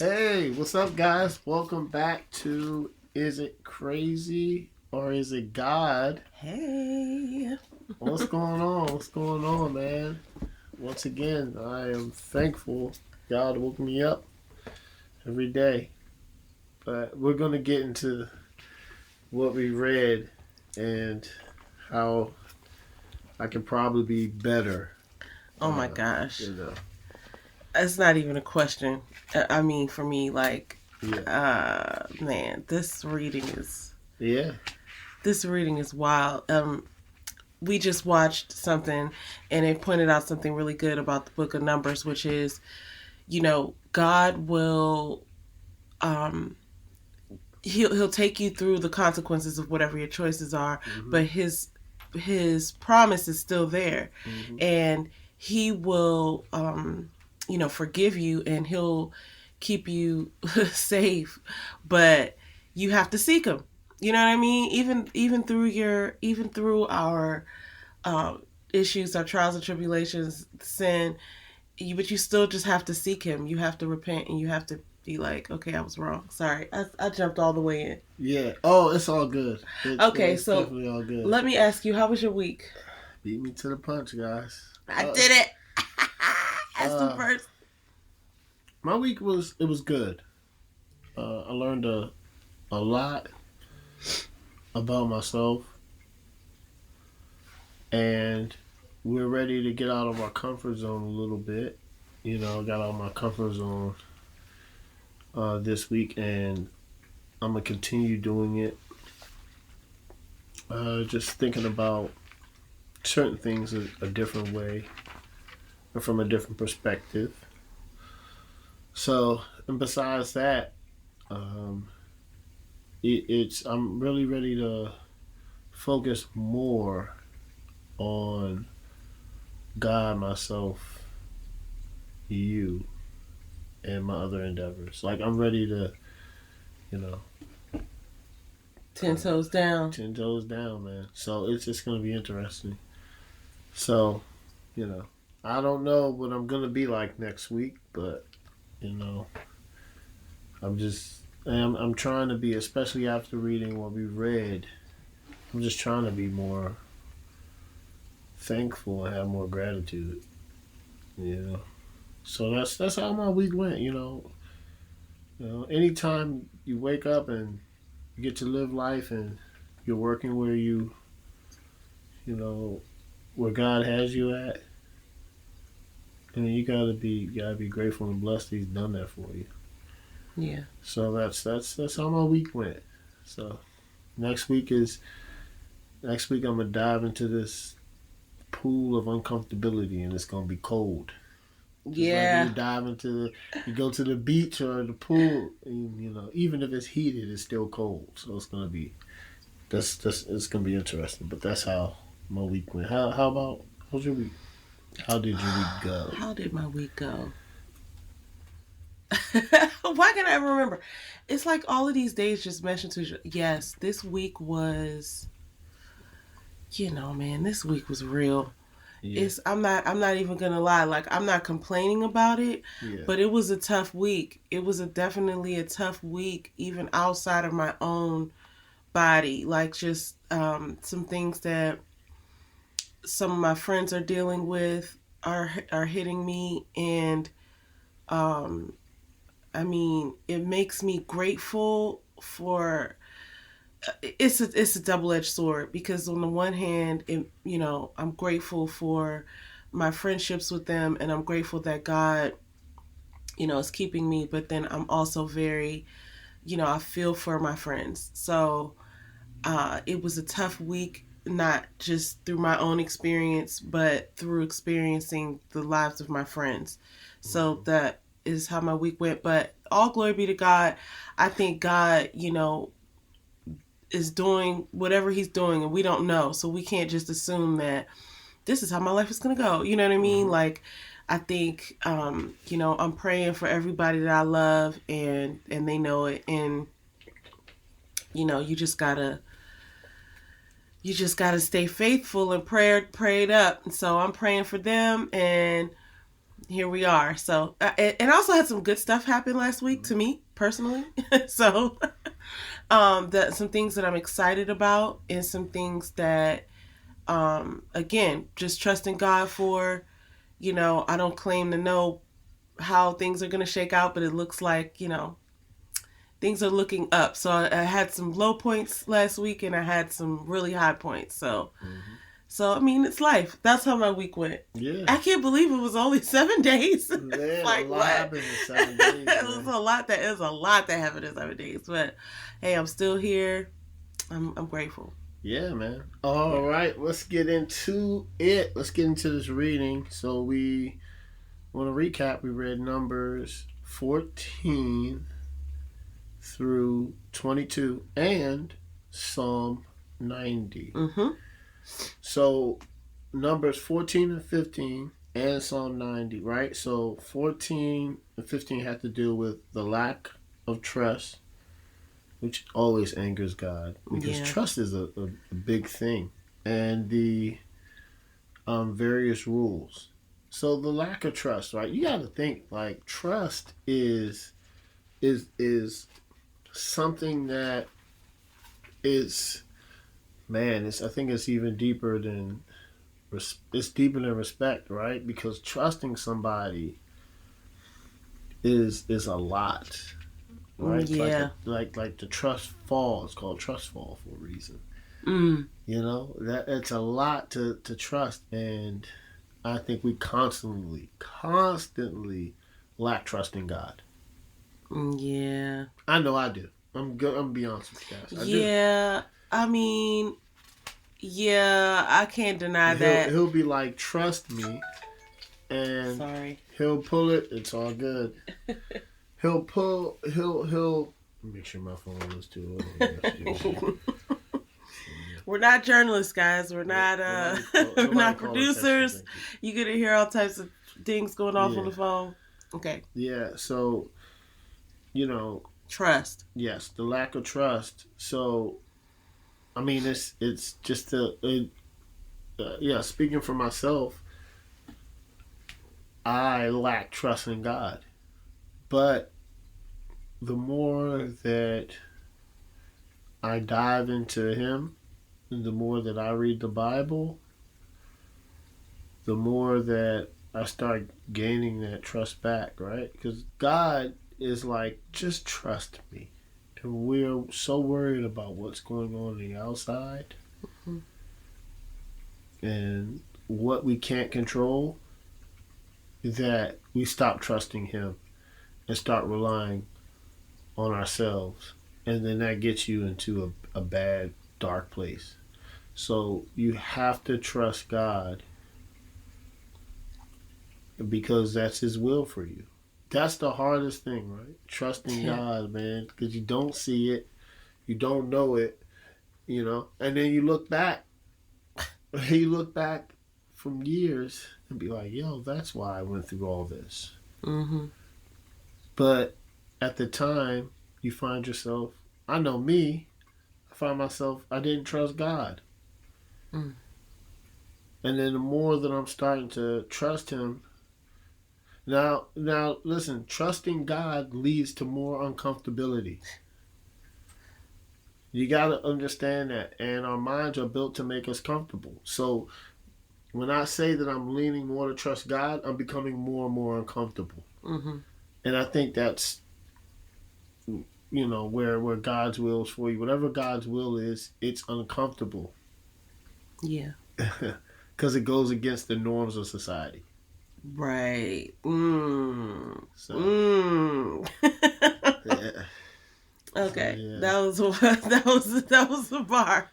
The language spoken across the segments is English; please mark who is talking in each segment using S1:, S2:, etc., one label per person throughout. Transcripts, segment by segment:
S1: Hey, what's up, guys? Welcome back to Is It Crazy or Is It God?
S2: Hey.
S1: What's going on? What's going on, man? Once again, I am thankful God woke me up every day. But we're going to get into what we read and how I can probably be better.
S2: Oh my gosh.
S1: You know,
S2: It's not even a question. I mean, for me,
S1: yeah.
S2: man,
S1: Yeah.
S2: this reading is wild. We just watched something and it pointed out something really good about the book of Numbers, which is, God will, um, he'll take you through the consequences of whatever your choices are,
S1: Mm-hmm.
S2: but his promise is still there,
S1: Mm-hmm.
S2: and he will forgive you, and he'll keep you safe, but you have to seek him. You know what I mean? Even through our issues, our trials and tribulations, sin, but you still just have to seek him. You have to repent, and you have to be like, okay, I was wrong. Sorry, I jumped all the way in.
S1: Yeah. Oh, it's all good.
S2: Okay,
S1: It's
S2: so
S1: definitely all good.
S2: let me ask you, how was your week?
S1: Beat me to the punch, guys.
S2: I did it. That's the
S1: Uh,
S2: first.
S1: my week was good. I learned a lot about myself, and we're ready to get out of our comfort zone a little bit. Got out of my comfort zone this week, and I'm gonna continue doing it. Just thinking about certain things a different way or from a different perspective. So, and besides that, um, it's I'm really ready to focus more on God, myself, you, and my other endeavors. Like I'm ready to, you know,
S2: 10 toes down.
S1: 10 toes down, man. So it's just gonna be interesting. So, you know, I don't know what I'm gonna be like next week, but you know, I'm trying to be, especially after reading what we read. I'm just trying to be more thankful and have more gratitude. You know, so that's how my week went. Anytime you wake up and you get to live life and you're working where you know, where God has you at, and you gotta be grateful and blessed He's done that for you.
S2: Yeah.
S1: So that's how my week went. So next week is next week I'm gonna dive into this pool of uncomfortability, and it's gonna be cold. Just like when you
S2: Yeah.
S1: dive you go to the beach or the pool, and, even if it's heated, it's still cold. So it's gonna be, that's it's gonna be interesting. But that's how my week went. How's your week? How did your week go?
S2: How did my week go? Why can't I ever remember? It's like all of these days just mentioned to you. Yes, this week was, man, this week was real.
S1: Yeah,
S2: I'm not even gonna lie. Like, I'm not complaining about it,
S1: yeah,
S2: but it was a tough week. It was definitely a tough week, even outside of my own body. Like, just some things that some of my friends are dealing with are hitting me, and um I mean, it makes me grateful for, it's a double-edged sword, because on the one hand, I'm grateful for my friendships with them, and I'm grateful that God, is keeping me, but then I'm also very, I feel for my friends. So it was a tough week, not just through my own experience, but through experiencing the lives of my friends. So that is how my week went. But all glory be to God. I think God, is doing whatever He's doing, and we don't know. So we can't just assume that this is how my life is going to go. You know what I mean?
S1: mm-hmm.
S2: Like, I think, I'm praying for everybody that I love, and they know it. And, you just gotta stay faithful and prayed up. So I'm praying for them, and here we are. So, and I also had some good stuff happen last week to me personally. So, that some things that I'm excited about, and some things that, again, just trusting God for. I don't claim to know how things are going to shake out, but it looks like things are looking up. So I had some low points last week, and I had some really high points. So. Mm-hmm. So, I mean, it's life. That's how my week went.
S1: Yeah.
S2: I can't believe it was only 7 days.
S1: Man,
S2: like,
S1: a lot happened in 7 days.
S2: It was a lot that happened in 7 days. But, hey, I'm still here. I'm grateful.
S1: Yeah, man. All right, let's get into it. Let's get into this reading. So we want to recap. We read Numbers 14 through 22 and Psalm 90.
S2: Mm-hmm.
S1: So, Numbers 14 and 15 and Psalm 90, right? So, 14 and 15 have to do with the lack of trust, which always angers God, because trust is a big thing, and the various rules. So, the lack of trust, right? You got to think, like, trust is something that is... Man, I think it's even deeper than respect, right? Because trusting somebody is a lot, right?
S2: Yeah.
S1: Like the trust fall. It's called trust fall for a reason.
S2: Mm.
S1: That it's a lot to trust, and I think we constantly lack trust in God.
S2: Yeah.
S1: I know I do. I'm gonna be honest with you guys. I
S2: do. I mean, yeah, I can't deny that.
S1: He'll be like, trust me. And he'll pull it. It's all good. He'll make sure my phone is too.
S2: We're not journalists, guys. We're not we're not producers. You're going to hear all types of things going off on the phone. Okay.
S1: Yeah, so,
S2: trust.
S1: Yes, the lack of trust. So, I mean, it's just speaking for myself, I lack trust in God. But the more that I dive into Him, and the more that I read the Bible, the more that I start gaining that trust back, right? Because God is like, just trust me. And we're so worried about what's going on the outside, mm-hmm. and what we can't control, that we stop trusting Him and start relying on ourselves. And then that gets you into a bad, dark place. So you have to trust God, because that's His will for you. That's the hardest thing, right? Trusting God, man, because you don't see it, you don't know it, and then you look back from years and be like, yo, that's why I went through all this.
S2: Mm-hmm.
S1: But at the time, you find yourself, I know me, I find myself, I didn't trust God. Mm. And then the more that I'm starting to trust Him, Now, listen, trusting God leads to more uncomfortability. You got to understand that. And our minds are built to make us comfortable. So when I say that I'm leaning more to trust God, I'm becoming more and more uncomfortable. Mm-hmm. And I think that's, where God's will is for you. Whatever God's will is, it's uncomfortable.
S2: Yeah.
S1: Because it goes against the norms of society.
S2: Right.
S1: So,
S2: yeah. Okay. So, yeah. That was the bar.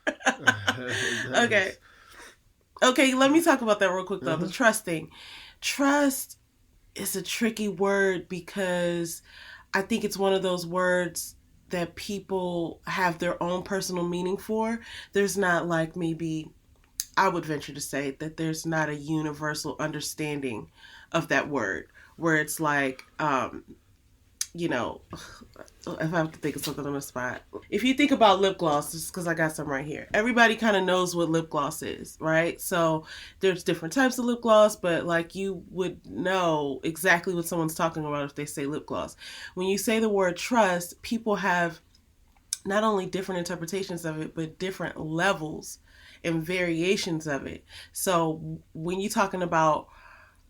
S2: Okay. Okay, let me talk about that real quick though. Mm-hmm. The trusting. Trust is a tricky word, because I think it's one of those words that people have their own personal meaning for. There's not, like, maybe, I would venture to say that there's not a universal understanding of that word, where it's like, you know, if I have to think of something on the spot. If you think about lip gloss, just because I got some right here, everybody kind of knows what lip gloss is, right? So there's different types of lip gloss, but like you would know exactly what someone's talking about if they say lip gloss. When you say the word trust, people have not only different interpretations of it, but different levels and variations of it. So when you're talking about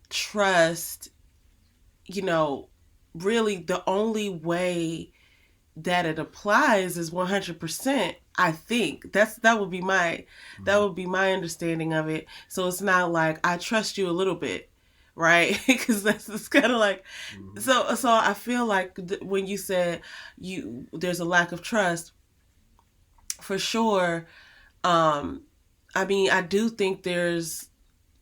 S2: trust, you know, really the only way that it applies is 100%. I think that would be my understanding of it. So it's not like I trust you a little bit, right? Because that's kind of like so I feel like when you said there's a lack of trust, for sure. I mean, I do think there's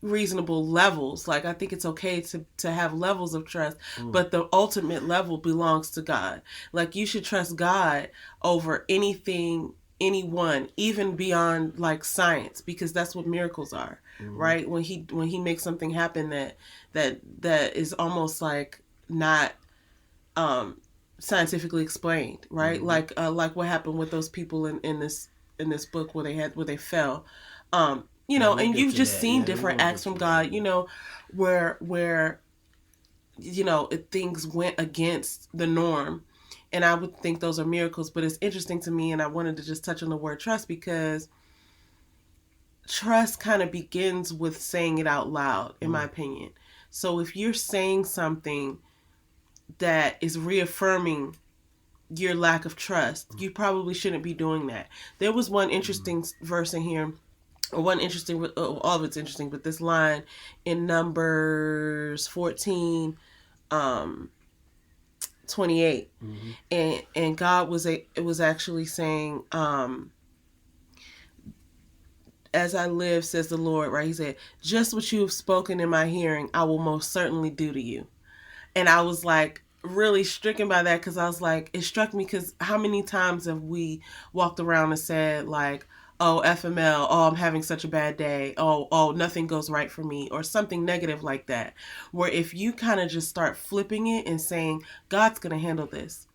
S2: reasonable levels. Like, I think it's okay to have levels of trust, but the ultimate level belongs to God. Like, you should trust God over anything, anyone, even beyond like science, because that's what miracles are, right? When he makes something happen that is almost like not scientifically explained, right? Like what happened with those people in this book where they fell. You know, and you've just seen different acts from God, you know, where you know, things went against the norm. And I would think those are miracles, but it's interesting to me, and I wanted to just touch on the word trust, because trust kind of begins with saying it out loud, in my opinion. So if you're saying something that is reaffirming your lack of trust, you probably shouldn't be doing that. There was one interesting verse in here, or one interesting, all of it's interesting, but this line in Numbers 14, 28, and God was actually saying, as I live, says the Lord, right? He said, just what you have spoken in my hearing, I will most certainly do to you. And I was like really stricken by that, because I was like, it struck me, because how many times have we walked around and said like, oh, FML, oh, I'm having such a bad day, oh, nothing goes right for me, or something negative like that, where if you kind of just start flipping it and saying, God's going to handle this.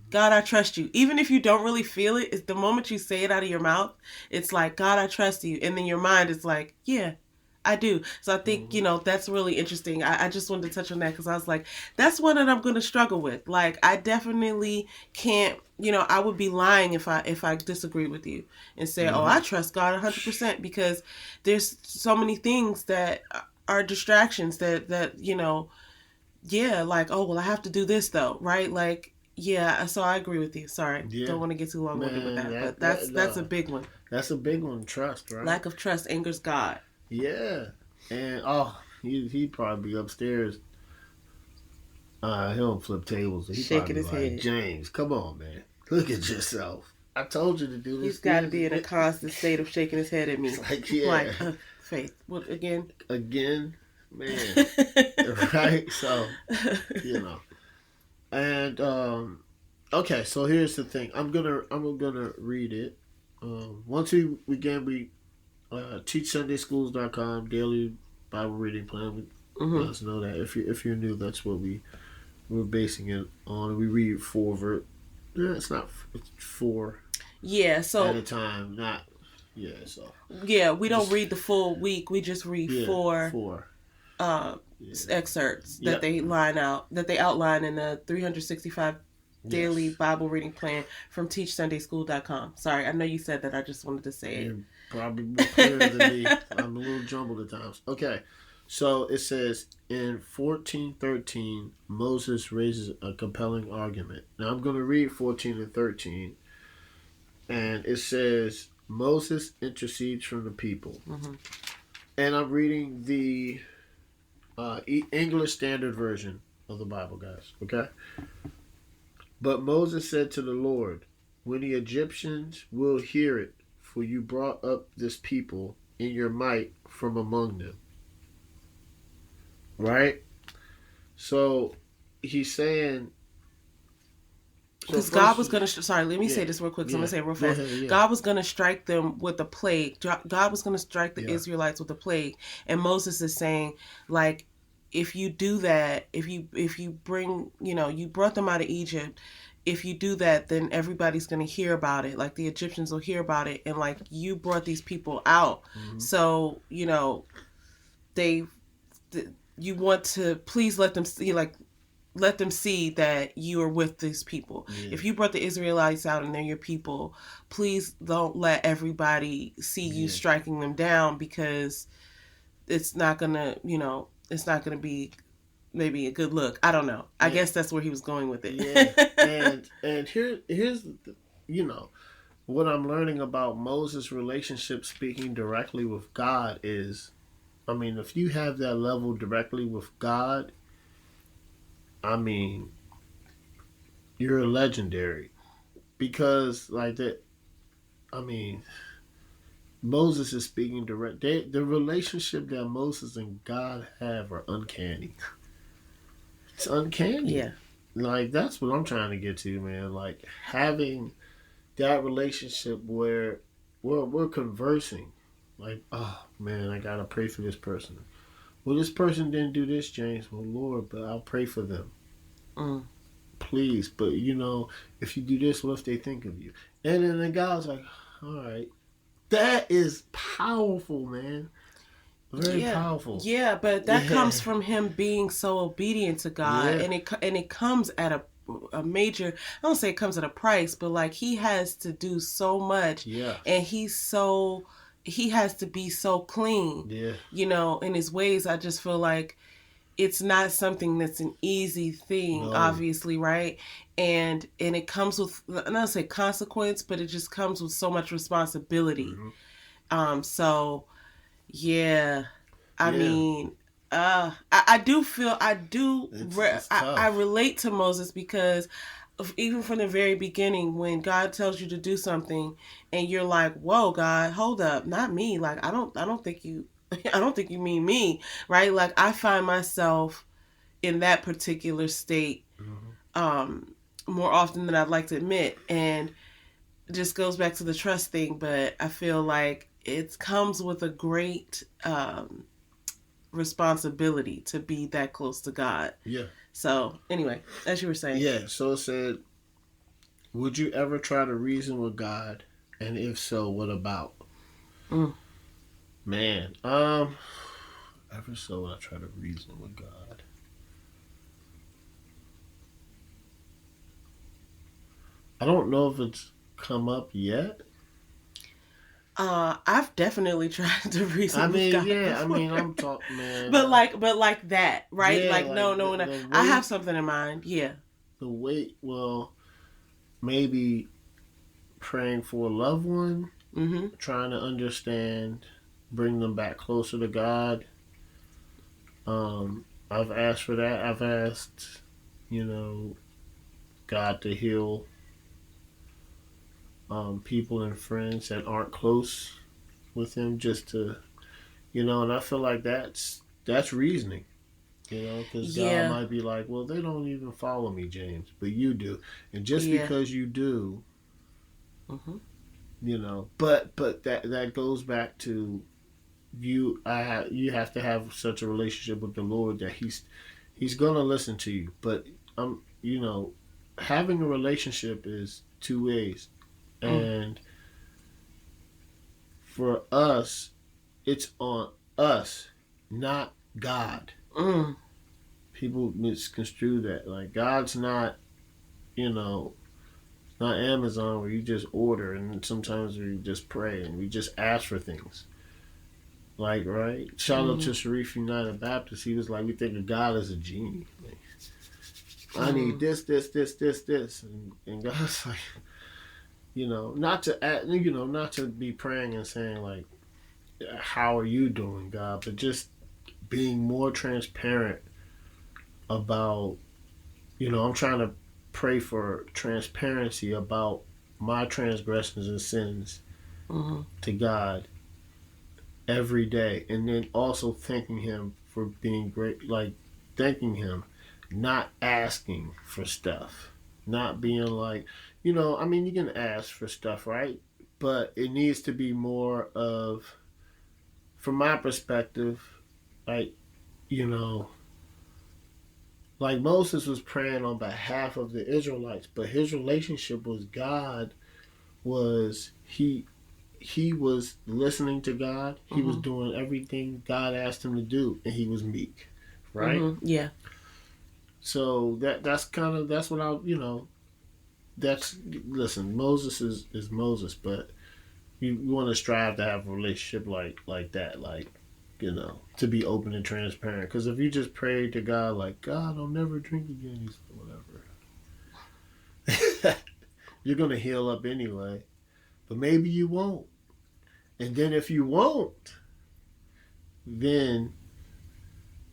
S2: God, I trust you. Even if you don't really feel it, it's the moment you say it out of your mouth, it's like, God, I trust you. And then your mind is like, yeah, I do. So I think, you know, that's really interesting. I just wanted to touch on that, because I was like, that's one that I'm going to struggle with. Like, I definitely can't, you know, I would be lying if I disagree with you and say, oh, I trust God 100%, because there's so many things that are distractions that, you know, yeah, like, oh, well, I have to do this though, right? Like, yeah, so I agree with you. Sorry. Yeah. Don't want to get too long-winded with that, but that's a big one.
S1: That's a big one, trust, right?
S2: Lack of trust angers God.
S1: Yeah. And, he'd probably be upstairs. He don't flip tables. He's shaking his head. James, come on, man. Look at yourself. I told you to do this.
S2: He's got to be in a constant state of shaking his head at me.
S1: Like, yeah.
S2: Like, Faith, what, again?
S1: Again? Man. Right? So, you know. And okay, so here's the thing. I'm gonna read it. Once we teachsundayschools.com, daily Bible reading plan. Let us know that if you're new, that's what we're basing it on. We read four it's 4.
S2: Yeah, so
S1: at a time, not so.
S2: Yeah, we don't read the full week. We just read four excerpts that they outline in the 365 daily Bible reading plan from teachsundayschool.com. Sorry, I know you said that. I just wanted to say it.
S1: You're probably more clearer than me. I'm a little jumbled at times. Okay, so it says in 14:13, Moses raises a compelling argument. Now I'm going to read 14 and 13, and it says Moses intercedes from the people, and I'm reading the English Standard Version of the Bible, guys. Okay. But Moses said to the Lord, when the Egyptians will hear it, for you brought up this people in your might from among them. Right? So he's saying,
S2: because God was going to, sorry, let me say this real quick, so I'm going to say it real fast. God was going to strike them with a plague. God was going to strike the Israelites with a plague. And Moses is saying, like, if you do that, if you bring, you brought them out of Egypt, if you do that, then everybody's going to hear about it. Like the Egyptians will hear about it, and like you brought these people out. So, they you want to please let them see, like, let them see that you are with these people. If you brought the Israelites out and they're your people, please don't let everybody see you striking them down, because it's not gonna, it's not gonna be maybe a good look. I don't know. I guess that's where he was going with it.
S1: And here's the, what I'm learning about Moses' relationship speaking directly with God is, I mean, if you have that level directly with God, I mean, you're legendary. Because, like, that, I mean, Moses is speaking direct. The relationship that Moses and God have are uncanny. It's uncanny.
S2: Yeah.
S1: Like, that's what I'm trying to get to, man. Like, having that relationship where we're conversing. Like, oh, man, I got to pray for this person. Well, this person didn't do this, James. Well, Lord, but I'll pray for them. Please. But, if you do this, what if they think of you? And then the guy's like, all right. That is powerful, man. Very powerful.
S2: Yeah, but that comes from him being so obedient to God, and it comes at a major. I don't say it comes at a price, but like he has to do so much, and he has to be so clean, in his ways. I just feel like it's not something that's an easy thing, obviously, right? And it comes with, I'm not say consequence, but it just comes with so much responsibility. So yeah, I mean, I do feel, I relate to Moses, because even from the very beginning, when God tells you to do something and you're like, whoa, God, hold up, not me. Like, I don't think you mean me, right? Like, I find myself in that particular state more often than I'd like to admit. And it just goes back to the trust thing, but I feel like it comes with a great responsibility to be that close to God.
S1: Yeah.
S2: So, anyway, as you were saying.
S1: Yeah, so it said, would you ever try to reason with God? And if so, what about? Man, ever so would I try to reason with God? I don't know if it's come up yet.
S2: I've definitely tried to reason with God.
S1: I'm talking, man.
S2: But like that, right?
S1: Yeah,
S2: like no, I have something in mind. Yeah.
S1: The weight, well, maybe praying for a loved one, trying to understand, bring them back closer to God. I've asked for that. I've asked, God to heal people and friends that aren't close with Him, just to, and I feel like that's reasoning, because God might be like, well, they don't even follow me, James, but you do, and just because you do, but that goes back to you have to have such a relationship with the Lord that He's gonna listen to you. But having a relationship is two ways, and for us, it's on us, not God. People misconstrue that, like, God's not, not Amazon where you just order, and sometimes we just pray and we just ask for things. Like, right? Shout out to Sharif United Baptist. He was like, we think of God as a genie. Like, I need this, and God's like, not to be praying and saying like, how are you doing, God? But just being more transparent about, I'm trying to pray for transparency about my transgressions and sins to God every day, and then also thanking Him for being great, like thanking Him, not asking for stuff, not being like, you can ask for stuff, right? But it needs to be more of, from my perspective, like, like Moses was praying on behalf of the Israelites, but his relationship with God was he was listening to God. He was doing everything God asked him to do, and he was meek, right?
S2: Yeah.
S1: So that's what I that's listen. Moses is Moses, but you want to strive to have a relationship like that, like to be open and transparent. Because if you just pray to God like, God, I'll never drink again, he's whatever, you're gonna heal up anyway. But maybe you won't. And then if you won't, then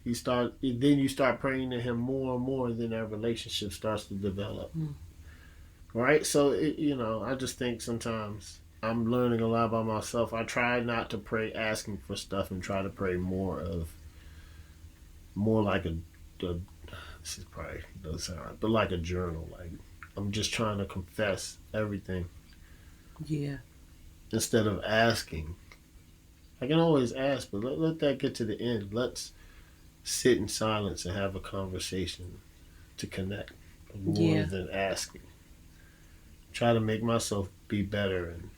S1: you start praying to him more and more, and then that relationship starts to develop. Right? So I just think sometimes I'm learning a lot about myself. I try not to pray asking for stuff and try to pray more like a this is probably doesn't sound right, but like a journal. Like I'm just trying to confess everything.
S2: Yeah.
S1: Instead of asking. I can always ask, but let that get to the end. Let's sit in silence and have a conversation to connect more than asking. Try to make myself be better and,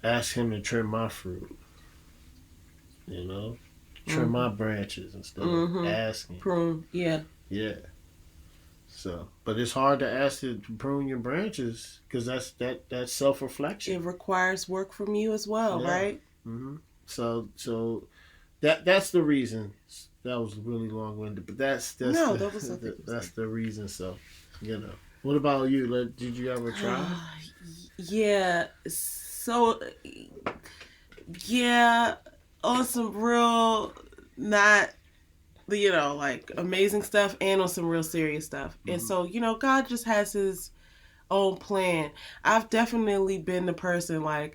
S1: ask him to trim my fruit. Trim my branches instead of asking.
S2: Prune, yeah.
S1: Yeah. So, but it's hard to ask to prune your branches because that's self-reflection.
S2: It requires work from you as well, right?
S1: Mm-hmm. So that's the reason. That was really long-winded, but that's the reason. So, What about you? Did you ever try?
S2: Yeah. So, yeah, on some real not. Like amazing stuff and on some real serious stuff. And so, God just has his own plan. I've definitely been the person I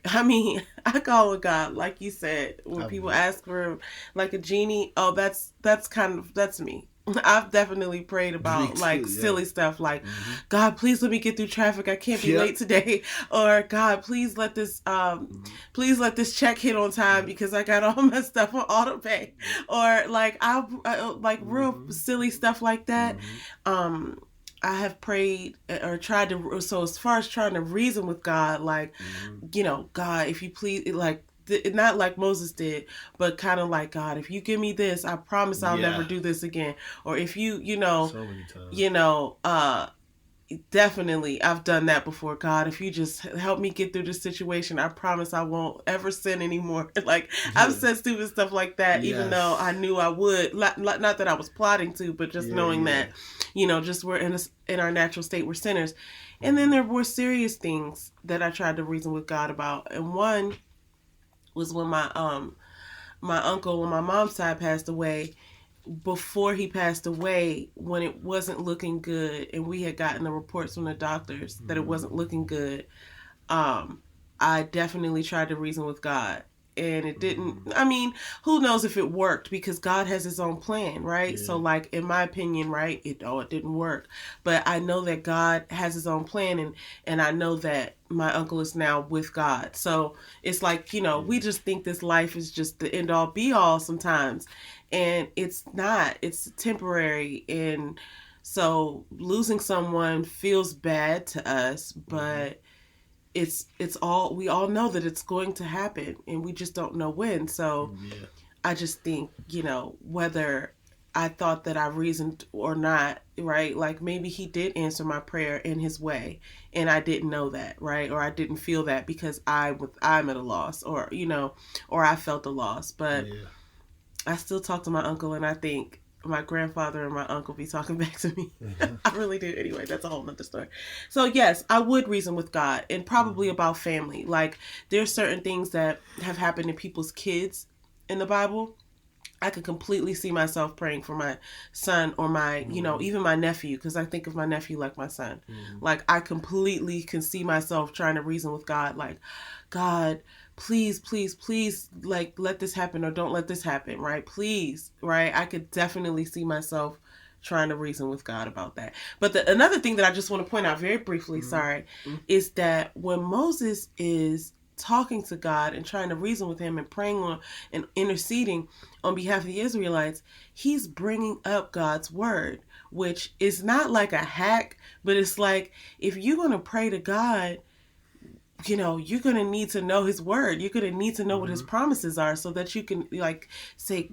S2: call it God, like you said, when people ask for like a genie, that's me. I've definitely prayed about silly stuff like, God, please let me get through traffic. I can't be late today. Or God, please let this check hit on time because I got all my stuff on auto pay. Or I real silly stuff like that. I have prayed or tried to. So as far as trying to reason with God, God, if you please, not like Moses did, but kind of like, God, if you give me this, I promise I'll never do this again. Or if you,
S1: so many times.
S2: Definitely I've done that before. God, if you just help me get through this situation, I promise I won't ever sin anymore. I've said stupid stuff like that, even though I knew I would. Not that I was plotting to, but just knowing that, just we're in our natural state, we're sinners. And then there were more serious things that I tried to reason with God about. And one was when my uncle on my mom's side passed away. Before he passed away, when it wasn't looking good and we had gotten the reports from the doctors that it wasn't looking good, I definitely tried to reason with God. And it didn't, who knows if it worked, because God has his own plan, right? Yeah. So in my opinion, right, it didn't work. But I know that God has his own plan, and I know that my uncle is now with God. So it's we just think this life is just the end all be all sometimes. And it's not. It's temporary. And so losing someone feels bad to us, but it's all, we all know that it's going to happen, and we just don't know when. So I just think, whether I thought that I reasoned or not, right? Maybe he did answer my prayer in his way, and I didn't know that, right? Or I didn't feel that because I'm at a loss, or, or I felt a loss. But I still talk to my uncle, and I think my grandfather and my uncle be talking back to me. I really do. Anyway, that's a whole nother story. So yes, I would reason with God, and probably about family. There's certain things that have happened to people's kids in the Bible. I could completely see myself praying for my son or my, even my nephew, because I think of my nephew like my son. I completely can see myself trying to reason with God, God, please, please, please, let this happen, or don't let this happen, right? Please, right? I could definitely see myself trying to reason with God about that. But another thing that I just want to point out very briefly, is that when Moses is talking to God and trying to reason with him and praying on and interceding on behalf of the Israelites, he's bringing up God's word, which is not like a hack, but it's like, if you're going to pray to God, you're going to need to know his word. You're going to need to know what his promises are, so that you can like say,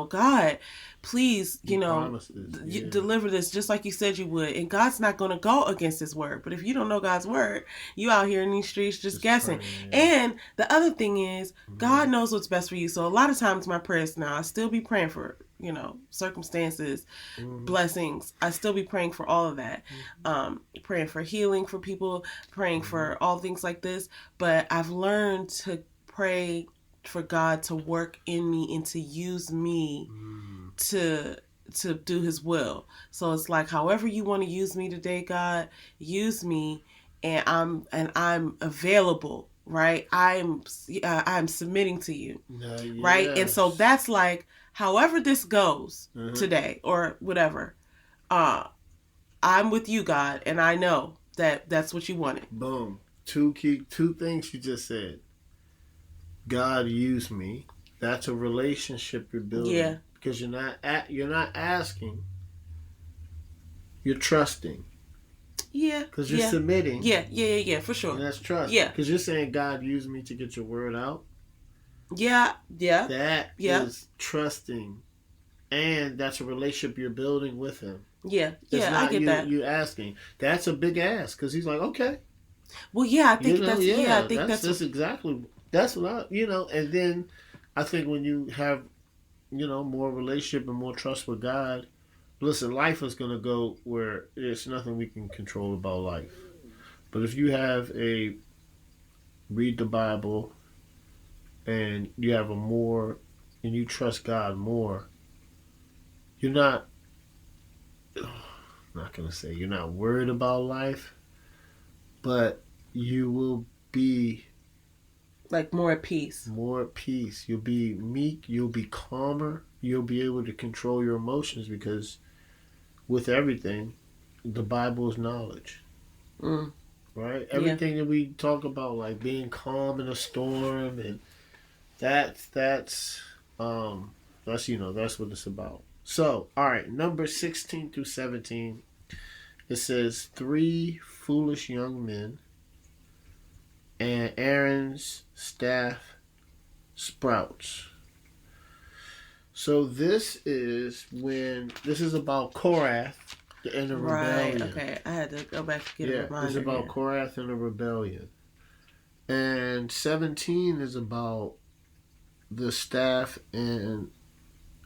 S2: God, please, deliver this just like you said you would. And God's not going to go against his word. But if you don't know God's word, you out here in these streets just guessing. And the other thing is, God knows what's best for you. So a lot of times my prayers now, I still be praying for, circumstances, blessings. I still be praying for all of that. Praying for healing for people, praying for all things like this. But I've learned to pray for God to work in me and to use me to do his will. So it's like, however you want to use me today, God, use me, and I'm available, right? I'm submitting to you, right? And so that's like, however this goes today or whatever, I'm with you, God, and I know that that's what you wanted.
S1: Boom. Two things you just said. God used me. That's a relationship you're building.
S2: Yeah.
S1: Because you're not asking. You're trusting.
S2: Yeah.
S1: Because you're submitting.
S2: Yeah, for sure.
S1: And that's trust.
S2: Yeah.
S1: Because you're saying, God used me to get your word out.
S2: Yeah.
S1: That is trusting. And that's a relationship you're building with him.
S2: Yeah.
S1: It's not
S2: I get that.
S1: You asking. That's a big ask. Because he's like, okay.
S2: Well, yeah, I think that's
S1: exactly. That's what and then I think when you have, more relationship and more trust with God, listen, life is going to go where there's nothing we can control about life. But if you have read the Bible and you have and you trust God more, you're not going to say you're not worried about life, but you will be
S2: like more at peace.
S1: More at peace. You'll be meek. You'll be calmer. You'll be able to control your emotions, because with everything, the Bible is knowledge. Right? Everything that we talk about, like being calm in a storm, and that's what it's about. So, all right, number 16 through 17, it says 3 foolish young men, and Aaron's staff sprouts. So this is about Korath and the rebellion.
S2: Right, okay. I had to go back to get a reminder.
S1: It's about Korath and the rebellion. And 17 is about the staff and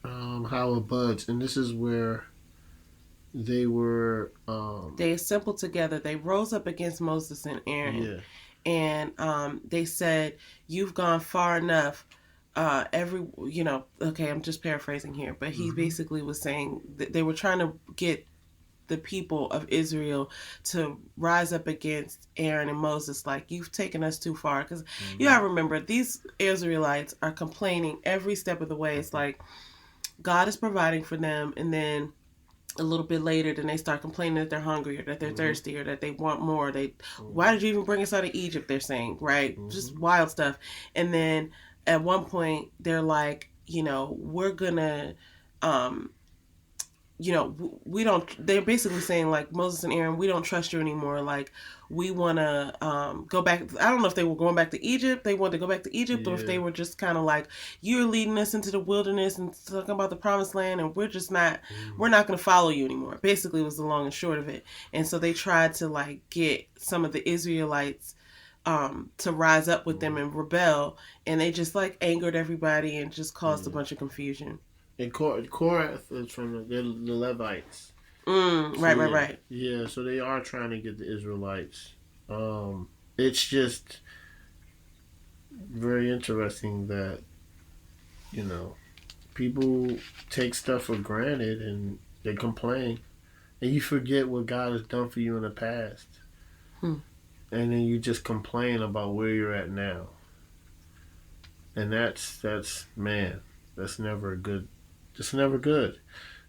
S1: how it buds. And this is where they were...
S2: they assembled together. They rose up against Moses and Aaron. Yeah. And they said, you've gone far enough. Okay, I'm just paraphrasing here, but he basically was saying that they were trying to get the people of Israel to rise up against Aaron and Moses, like, you've taken us too far. Because you gotta remember, these Israelites are complaining every step of the way. It's like God is providing for them, and then a little bit later, then they start complaining that they're hungry, or that they're thirsty, or that they want more. Why did you even bring us out of Egypt? They're saying, right? Just wild stuff. And then at one point, they're like, we're gonna, we don't. They're basically saying, like, Moses and Aaron, we don't trust you anymore. Like, we want to go back. I don't know if they were going back to Egypt. They wanted to go back to Egypt, or if they were just kind of like, you're leading us into the wilderness and talking about the promised land, and we're just not. We're not going to follow you anymore. Basically, was the long and short of it. And so they tried to like get some of the Israelites to rise up with them and rebel, and they just like angered everybody and just caused a bunch of confusion.
S1: And Korath is from the Levites.
S2: Right.
S1: Yeah, so they are trying to get the Israelites. It's just very interesting that, people take stuff for granted and they complain. And you forget what God has done for you in the past. And then you just complain about where you're at now. And that's never good. It's never good.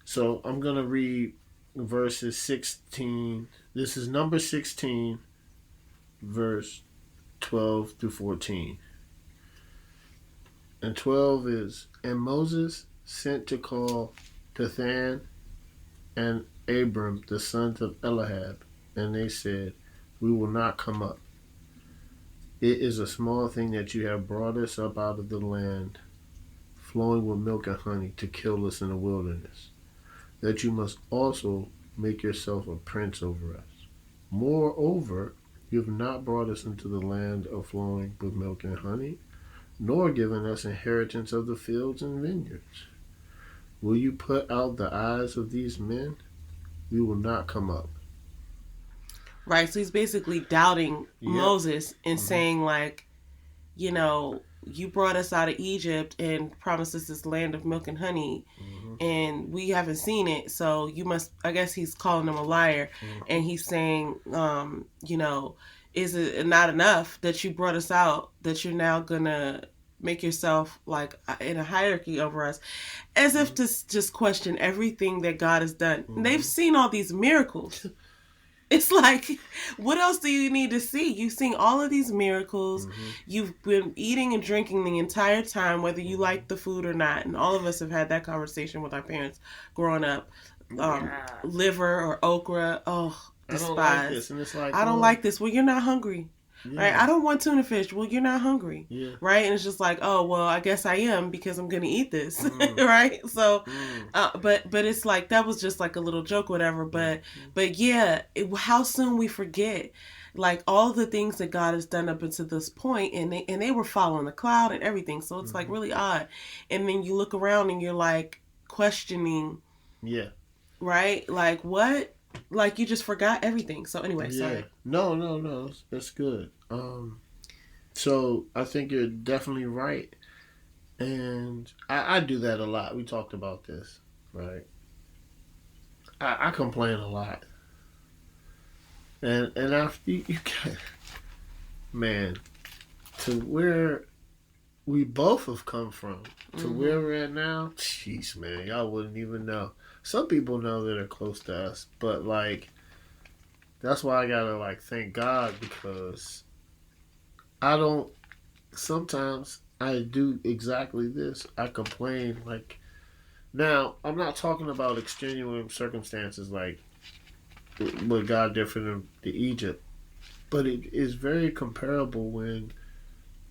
S1: So I'm going to read verses 16. This is number 16, verse 12 through 14. And 12 is, and Moses sent to call Dathan and Abram, the sons of Elihab, and they said, we will not come up. It is a small thing that you have brought us up out of the land flowing with milk and honey to kill us in the wilderness, that you must also make yourself a prince over us. Moreover, you have not brought us into the land of flowing with milk and honey, nor given us inheritance of the fields and vineyards. Will you put out the eyes of these men? We will not come up.
S2: Right, so he's basically doubting Moses and saying, like, you know, you brought us out of Egypt and promised us this land of milk and honey, and we haven't seen it, so you must, I guess he's calling him a liar, and he's saying, you know, is it not enough that you brought us out, that you're now gonna make yourself like in a hierarchy over us, as if to just question everything that God has done. They've seen all these miracles. It's like, what else do you need to see? You've seen all of these miracles. You've been eating and drinking the entire time, whether you like the food or not. And all of us have had that conversation with our parents growing up. Liver or okra. Oh, despise. I don't like this. And it's like, I don't like this. Well, you're not hungry. Yeah. Right? I don't want tuna fish. Well, you're not hungry. Yeah. Right? And it's just like, oh, well, I guess I am because I'm going to eat this. Right? So, but it's like, that was just like a little joke, whatever. But yeah, how soon we forget, like, all the things that God has done up until this point, and they were following the cloud and everything. So it's like really odd. And then you look around and you're like questioning. Yeah. Right? Like, what? Like, you just forgot everything. So anyway, sorry.
S1: No. That's good. So I think you're definitely right. And I do that a lot. We talked about this, right? I complain a lot. And after you can, man, to where we both have come from, to where we're at now, jeez, man, y'all wouldn't even know. Some people know that are close to us, but like, that's why I gotta like thank God, because sometimes I do exactly this. I complain, like, now I'm not talking about extenuating circumstances like what God did for them to Egypt, but it is very comparable when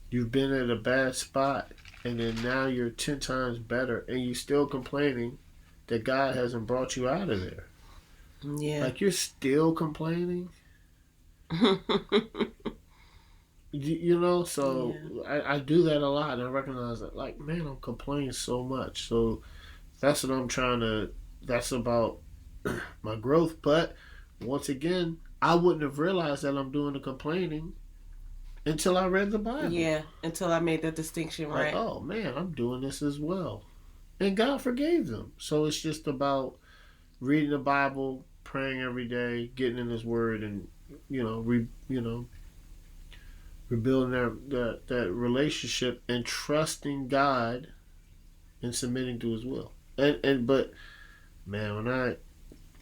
S1: you've been at a bad spot and then now you're 10 times better and you're still complaining that God hasn't brought you out of there. Yeah. Like, you're still complaining. you know, so yeah. I do that a lot, and I recognize that, like, man, I'm complaining so much. So that's what I'm trying to, that's about my growth. But once again, I wouldn't have realized that I'm doing the complaining until I read the Bible.
S2: Yeah, until I made that distinction, right?
S1: Like, oh man, I'm doing this as well. And God forgave them. So it's just about reading the Bible, praying every day, getting in His Word, and rebuilding that relationship and trusting God and submitting to His will. But man, when I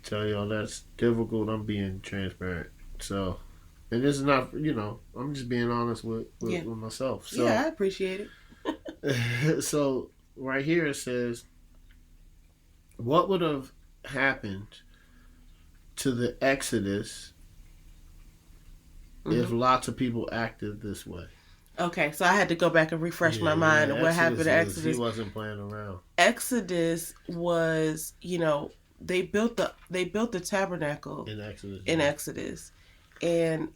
S1: tell y'all that's difficult, I'm being transparent. So, and this is not, I'm just being honest with myself. So,
S2: yeah, I appreciate
S1: it. So right here it says, what would have happened to the Exodus if lots of people acted this way?
S2: Okay, so I had to go back and refresh my mind of what happened to Exodus.
S1: He wasn't playing around.
S2: Exodus was, they built the tabernacle in Exodus. And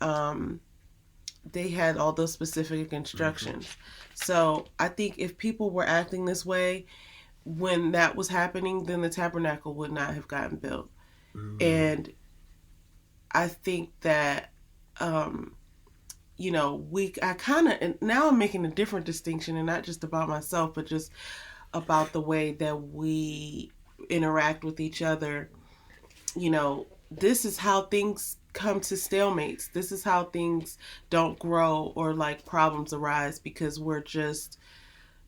S2: they had all those specific instructions. So I think if people were acting this way when that was happening, then the tabernacle would not have gotten built. And I think that, I kind of, and now I'm making a different distinction, and not just about myself, but just about the way that we interact with each other. This is how things come to stalemates. This is how things don't grow, or like problems arise, because we're just,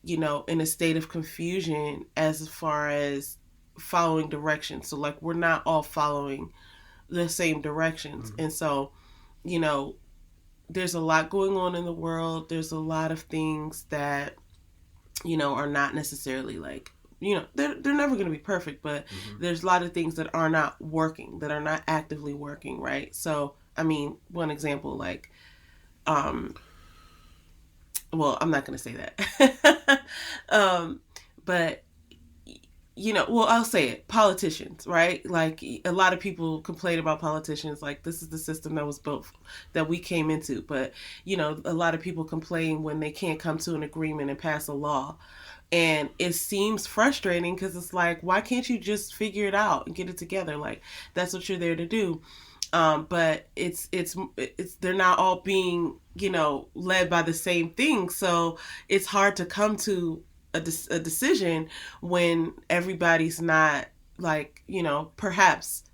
S2: in a state of confusion as far as following directions. So like, we're not all following the same directions. And so, there's a lot going on in the world. There's a lot of things that, are not necessarily like, they're never going to be perfect, but there's a lot of things that are not working, that are not actively working, right? So, I mean, one example, like, well, I'm not going to say that. But, well, I'll say it. Politicians, right? Like, a lot of people complain about politicians. Like, this is the system that was built, that we came into. But, a lot of people complain when they can't come to an agreement and pass a law. And it seems frustrating because it's like, why can't you just figure it out and get it together? Like, that's what you're there to do. But it's they're not all being, led by the same thing. So it's hard to come to a decision when everybody's not, like, perhaps,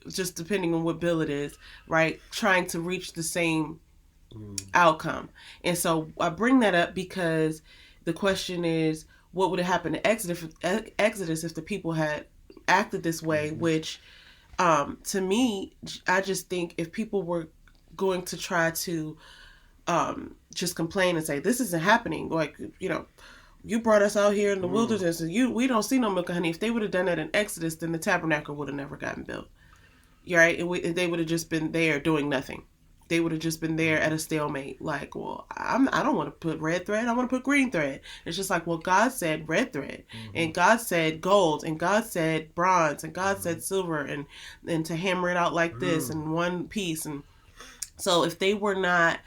S2: just depending on what bill it is, right, trying to reach the same outcome. And so I bring that up because the question is, what would have happened to Exodus if the people had acted this way? Which, to me, I just think if people were going to try to just complain and say, this isn't happening, like, you brought us out here in the wilderness and we don't see no milk and honey. If they would have done that in Exodus, then the tabernacle would have never gotten built. Right? And they would have just been there doing nothing. They would have just been there at a stalemate. Like, well, I don't want to put red thread. I want to put green thread. It's just like, well, God said red thread, and God said gold, and God said bronze, and God said silver, and to hammer it out like this in one piece. And so if they were not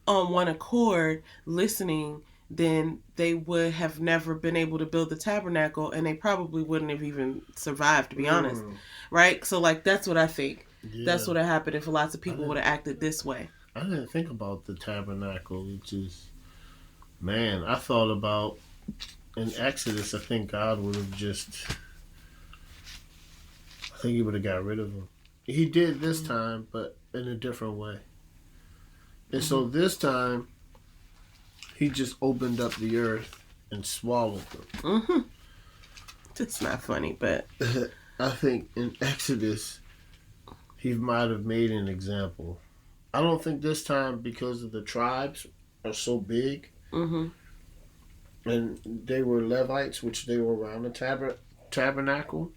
S2: on one accord listening, then they would have never been able to build the tabernacle, and they probably wouldn't have even survived, to be honest. Right? So, like, that's what I think. Yeah. That's what would have happened if lots of people would have acted this way.
S1: I didn't think about the tabernacle, which is, man, I thought about in Exodus, I think God would have I think he would have got rid of him. He did this time, but in a different way. And so this time, he just opened up the earth and swallowed them.
S2: It's not funny, but
S1: I think in Exodus, he might have made an example. I don't think this time, because of the tribes are so big, and they were Levites, which they were around the tabernacle.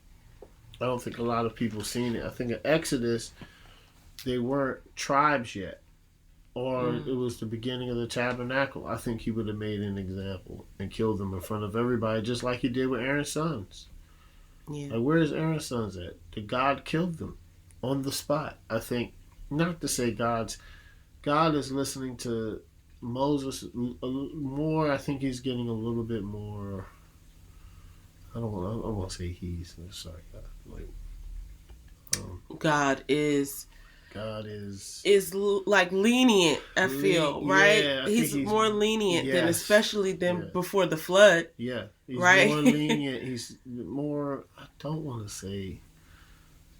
S1: I don't think a lot of people seen it. I think in Exodus, they weren't tribes yet, or it was the beginning of the tabernacle. I think he would have made an example and killed them in front of everybody, just like he did with Aaron's sons.
S2: Yeah.
S1: Like, where's Aaron's sons at? Did God kill them on the spot? I think, not to say God is listening to Moses more. I think he's getting a little bit more. I want to say he's. Sorry, God.
S2: God is like lenient. I feel right.
S1: Yeah,
S2: he's more lenient than, especially than before the flood.
S1: Yeah, he's
S2: right?
S1: more lenient. He's more. I don't want to say.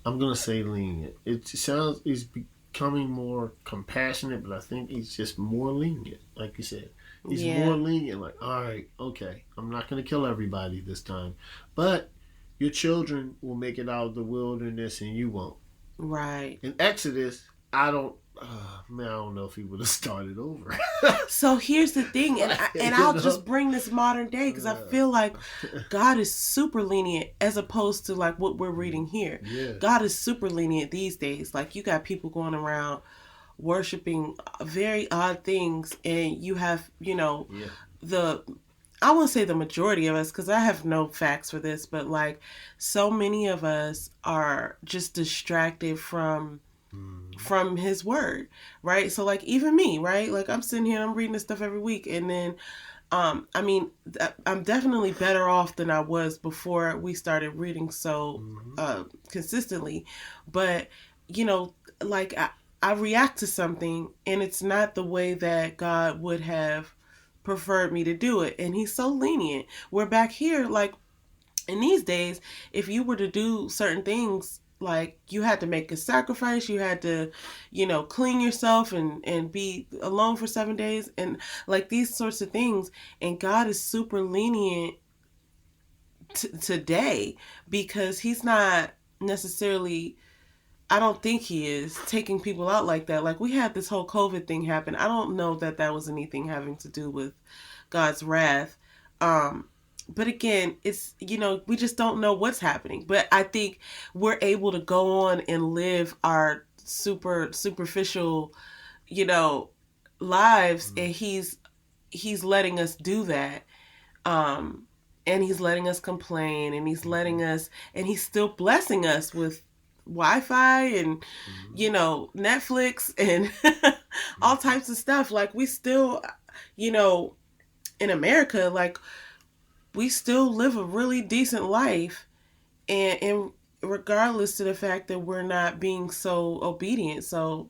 S1: I'm gonna say lenient. It sounds he's becoming more compassionate, but I think he's just more lenient. Like you said, he's more lenient. Like, all right, okay, I'm not gonna kill everybody this time, but your children will make it out of the wilderness and you won't.
S2: Right.
S1: In Exodus, I don't know if he would have started over.
S2: So here's the thing, and I'll just bring this modern day because I feel like God is super lenient as opposed to like what we're reading here.
S1: Yeah. God
S2: is super lenient these days. Like, you got people going around worshiping very odd things, and you have, I won't say the majority of us, because I have no facts for this, but like, so many of us are just distracted from his word, right? So like, even me, right? Like, I'm sitting here and I'm reading this stuff every week, and then I'm definitely better off than I was before we started reading so consistently. But like, I react to something, and it's not the way that God would have preferred me to do it, and he's so lenient. We're back here, like, in these days, if you were to do certain things, like, you had to make a sacrifice, you had to, clean yourself and be alone for 7 days, and like, these sorts of things. And God is super lenient today, because he's not necessarily I don't think he is taking people out like that. Like, we had this whole COVID thing happen. I don't know that that was anything having to do with God's wrath. But again, it's, we just don't know what's happening. But I think we're able to go on and live our superficial, lives, and he's letting us do that. And he's letting us complain, and he's still blessing us with Wi-Fi and Netflix and all types of stuff. Like, we still, in America, like, we still live a really decent life, and regardless to the fact that we're not being so obedient. So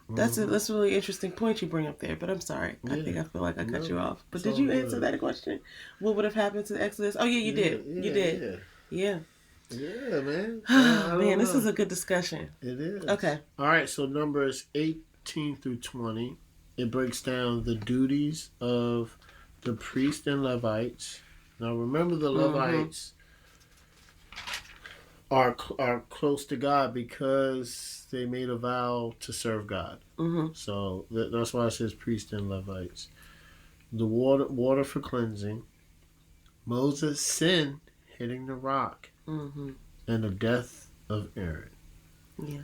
S2: that's a really interesting point you bring up there. But I'm sorry, I feel like I cut you off. But did you answer that question? What would have happened to the Exodus? Oh yeah, you did. You did. Yeah.
S1: Yeah, man.
S2: Man, this is a good discussion.
S1: It is.
S2: Okay.
S1: All right, so Numbers 18 through 20, it breaks down the duties of the priests and Levites. Now, remember, the Levites are close to God because they made a vow to serve God. So that's why it says priests and Levites. The water for cleansing. Moses' sin hitting the rock. And the death of Aaron.
S2: Yeah.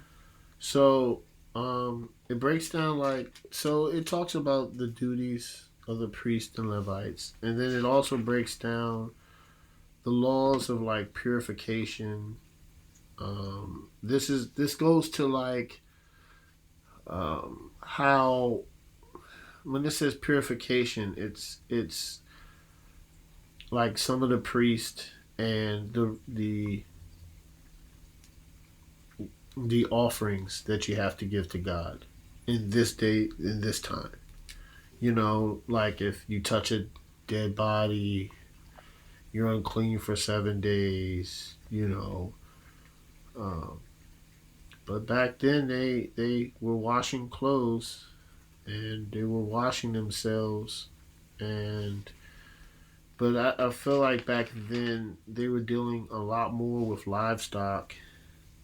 S1: So it breaks down it talks about the duties of the priests and Levites, and then it also breaks down the laws of purification. This goes to how, when it says purification, it's like some of the priests and the offerings that you have to give to God in this day, in this time. Like if you touch a dead body, you're unclean for 7 days, But back then they were washing clothes, and they were washing themselves, but I feel like back then they were dealing a lot more with livestock,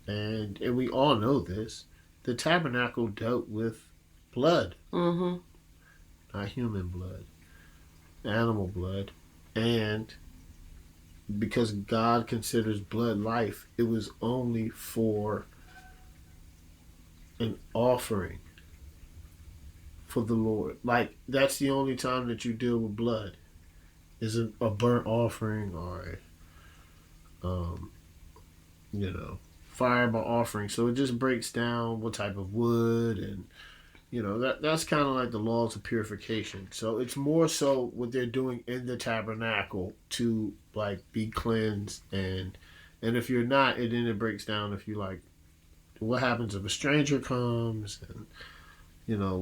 S1: and we all know this. The tabernacle dealt with blood, not human blood, animal blood, and because God considers blood life, it was only for an offering for the Lord. Like, that's the only time that you deal with blood. Is a burnt offering or fireable offering. So it just breaks down what type of wood, and that's kind of like the laws of purification. So it's more so what they're doing in the tabernacle to be cleansed, and if you're not, then it breaks down if you what happens if a stranger comes, and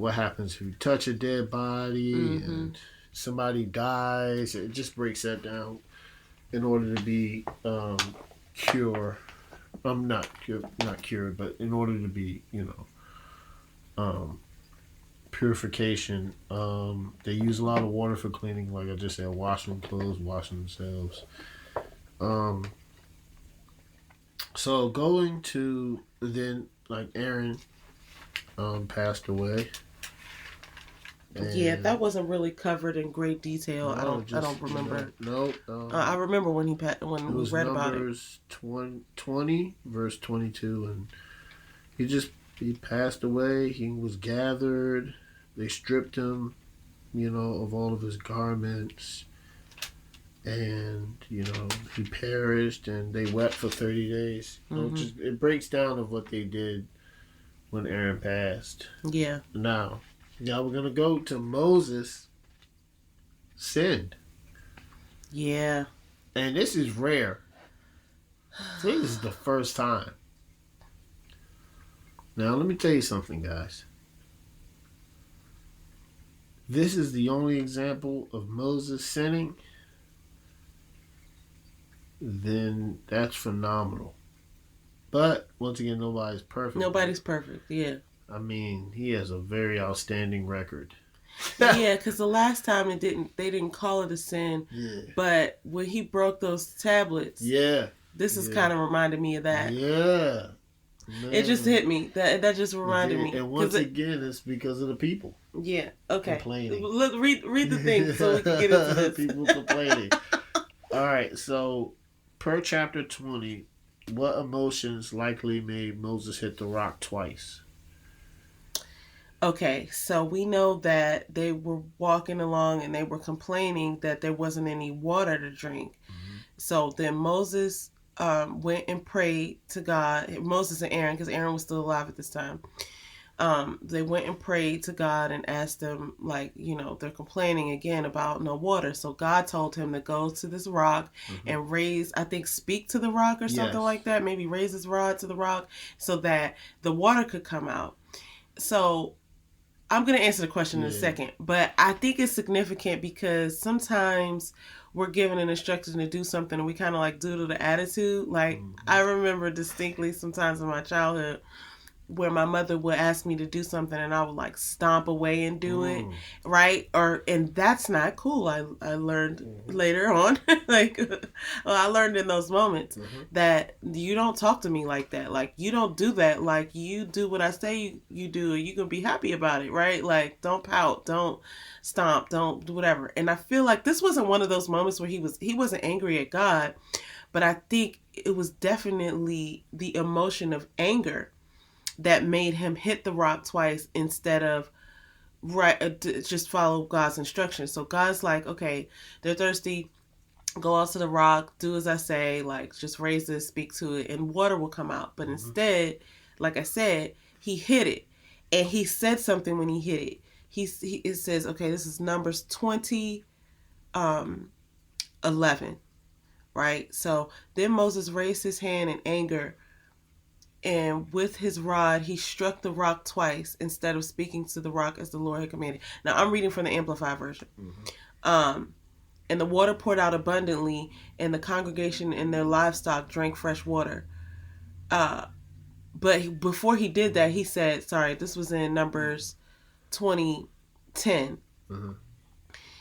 S1: what happens if you touch a dead body and somebody dies. It just breaks that down in order to be not cured, but in order to be purification. They use a lot of water for cleaning, like I just said, washing clothes, washing themselves. So going to then, Aaron passed away.
S2: Yeah, that wasn't really covered in great detail. I don't remember. I remember when we read about it.
S1: Numbers 20, verse 22, and he passed away. He was gathered. They stripped him, of all of his garments, and he perished, and they wept for 30 days. It breaks down of what they did when Aaron passed.
S2: Yeah.
S1: Now we're going to go to Moses sinned.
S2: Yeah.
S1: And this is rare. I think this is the first time. Now, let me tell you something, guys. This is the only example of Moses sinning. Then that's phenomenal. But, once again, nobody's perfect.
S2: Nobody's perfect, yeah.
S1: I mean, he has a very outstanding record.
S2: Yeah, because the last time they didn't call it a sin.
S1: Yeah.
S2: But when he broke those tablets,
S1: yeah,
S2: this is kind of reminding me of that.
S1: Yeah,
S2: It just
S1: Man.
S2: hit me. That just reminded me.
S1: And once again, it's because of the people.
S2: Yeah. Okay.
S1: Complaining.
S2: Look, read the thing so we can get into this.
S1: People complaining. All right. So, per chapter 20, what emotions likely made Moses hit the rock twice?
S2: Okay, so we know that they were walking along and they were complaining that there wasn't any water to drink.
S1: Mm-hmm.
S2: So then Moses went and prayed to God. Moses and Aaron, because Aaron was still alive at this time. They went and prayed to God and asked them, like, they're complaining again about no water. So God told him to go to this rock and speak to the rock or something like that. Maybe raise his rod to the rock so that the water could come out. So I'm going to answer the question in a second, but I think it's significant because sometimes we're given an instruction to do something and we kind of like doodle the attitude. Like, I remember distinctly sometimes in my childhood where my mother would ask me to do something and I would like stomp away and do it, right? And that's not cool. I learned later on, I learned in those moments that you don't talk to me like that. Like, you don't do that. Like, you do what I say you do and you can be happy about it, right? Like, don't pout, don't stomp, don't do whatever. And I feel like this wasn't one of those moments where he wasn't angry at God, but I think it was definitely the emotion of anger that made him hit the rock twice instead of just follow God's instructions. So God's like, okay, they're thirsty, go out to the rock, do as I say, like just raise this, speak to it, and water will come out. But instead, like I said, he hit it, and he said something when he hit it. It says, okay, this is Numbers 20, 11, right? So then Moses raised his hand in anger, and with his rod, he struck the rock twice instead of speaking to the rock as the Lord had commanded. Now, I'm reading from the Amplified version. And the water poured out abundantly, and the congregation and their livestock drank fresh water. But before he did that, he said, this was in Numbers 20:10.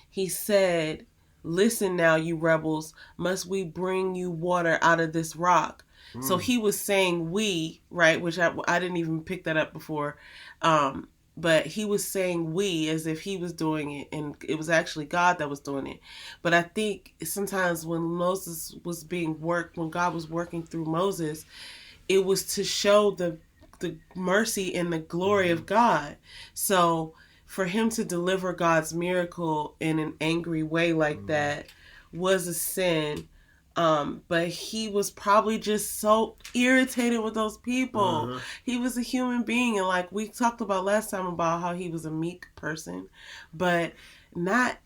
S2: He said, listen now, you rebels, must we bring you water out of this rock? So he was saying we, right, which I didn't even pick that up before, but he was saying we as if he was doing it, and it was actually God that was doing it. But I think sometimes when Moses was being worked, when God was working through Moses, it was to show the mercy and the glory of God. So for him to deliver God's miracle in an angry way like that was a sin. But he was probably just so irritated with those people. He was a human being, and like we talked about last time about how he was a meek person, but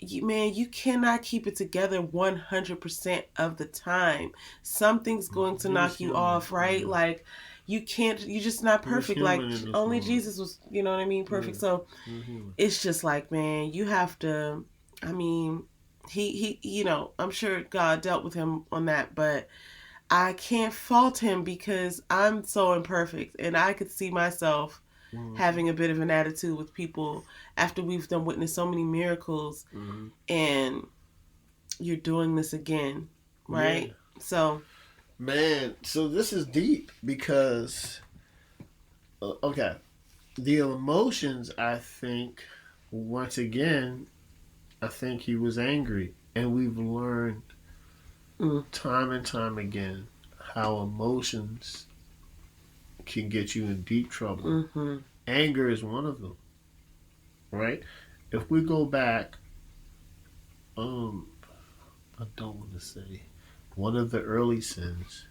S2: you cannot keep it together 100% of the time. Something's going to knock you off, right? Like you're just not perfect. Like only Jesus was, you know what I mean, perfect. So it's just like, man, you have to, he I'm sure God dealt with him on that, but I can't fault him because I'm so imperfect, and I could see myself having a bit of an attitude with people after we've witnessed so many miracles, and you're doing this again, right? Yeah. So
S1: this is deep because the emotions, I think, once again, I think he was angry, and we've learned time and time again how emotions can get you in deep trouble. Anger is one of them, right? If we go back, I don't want to say one of the early sins.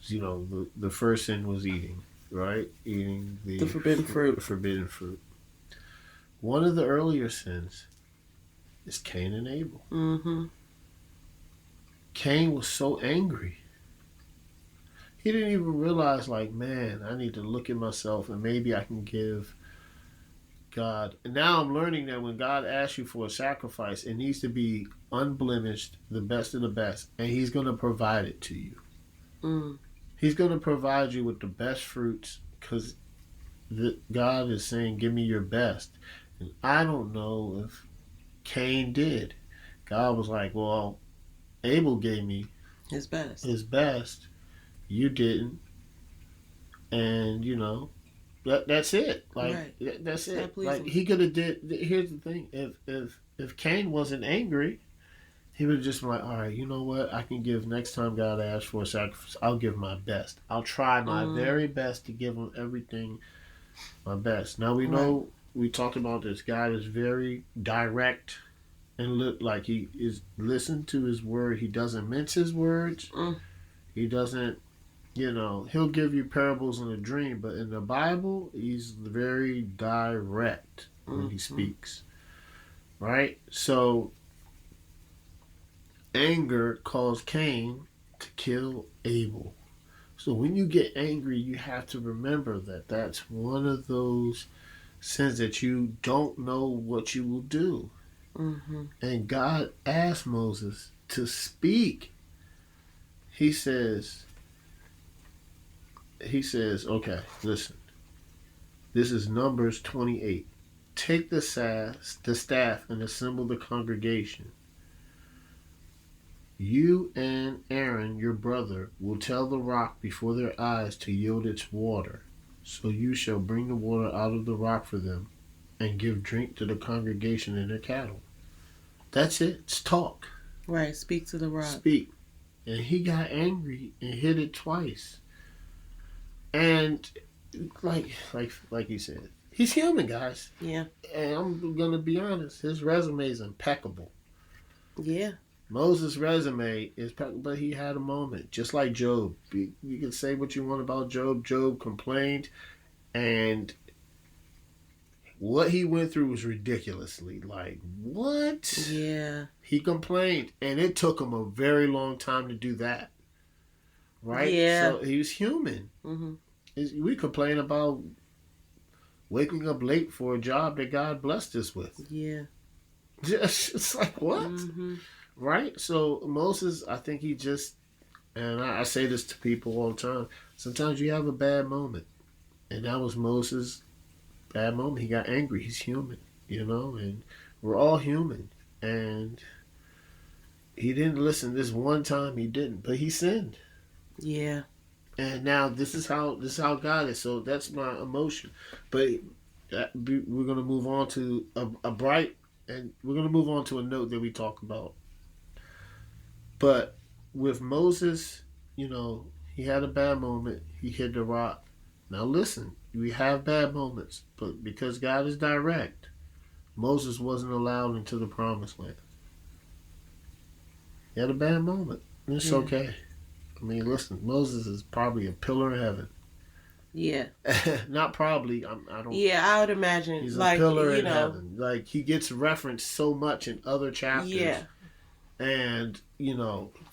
S1: The first sin was eating, right? Eating the
S2: forbidden fruit.
S1: The forbidden fruit. One of the earlier sins is Cain and Abel. Cain was so angry. He didn't even realize, like, man, I need to look at myself and maybe I can give God. And now I'm learning that when God asks you for a sacrifice, it needs to be unblemished, the best of the best, and he's going to provide it to you. He's going to provide you with the best fruits because God is saying, give me your best. And I don't know if Cain did. God was like, well, Abel gave me
S2: his best.
S1: You didn't. and that's it. Like
S2: Right.
S1: that's
S2: It's not
S1: it. Like
S2: pleasing.
S1: he could have did. Here's the thing: if Cain wasn't angry, he would have just been like, all right, you know what? I can give next time God asks for a sacrifice. I'll give my best. I'll try my
S2: Mm,
S1: very best to give him everything my best. Now we
S2: right.
S1: know we talked about this. God is very direct and look like he is listen to his word. He doesn't mince his words.
S2: Mm,
S1: He doesn't. He'll give you parables in a dream, but in the Bible, he's very direct when he
S2: mm.
S1: speaks. Right? So anger caused Cain to kill Abel. So when you get angry, you have to remember that that's one of those sins that you don't know what you will do.
S2: Mm-hmm.
S1: And God asked Moses to speak. He says, okay, listen. This is Numbers 28. Take the staff and assemble the congregation. You and Aaron, your brother, will tell the rock before their eyes to yield its water. So you shall bring the water out of the rock for them and give drink to the congregation and their cattle. That's it. It's talk.
S2: Right. Speak to the rock.
S1: Speak. And he got angry and hit it twice. And like you said, he's human, guys.
S2: Yeah.
S1: And I'm gonna be honest, his resume is impeccable.
S2: Yeah.
S1: Moses' resume is impeccable, but he had a moment, just like Job. You can say what you want about Job. Job complained, and what he went through was ridiculously like what?
S2: Yeah.
S1: He complained, and it took him a very long time to do that. Right?
S2: Yeah.
S1: So he was human.
S2: Mm-hmm.
S1: We complain about waking up late for a job that God blessed us with.
S2: Yeah.
S1: It's like what?
S2: Mm-hmm.
S1: Right? So Moses, I think he just, and I say this to people all the time. Sometimes you have a bad moment, and that was Moses' bad moment. He got angry. He's human, and we're all human. And he didn't listen this one time. He didn't, but he sinned.
S2: Yeah.
S1: And now this is how God is. So that's my emotion. But we're gonna move on to a bright, and we're gonna move on to a note that we talk about. But with Moses, he had a bad moment. He hit the rock. Now listen, we have bad moments, but because God is direct, Moses wasn't allowed into the promised land. He had a bad moment. It's
S2: Yeah.
S1: okay. I mean, listen, Moses is probably a pillar of heaven.
S2: Yeah.
S1: Not probably. I don't.
S2: Yeah, I would imagine.
S1: He's a
S2: Like,
S1: pillar in heaven. Like he gets referenced so much in other chapters.
S2: Yeah.
S1: And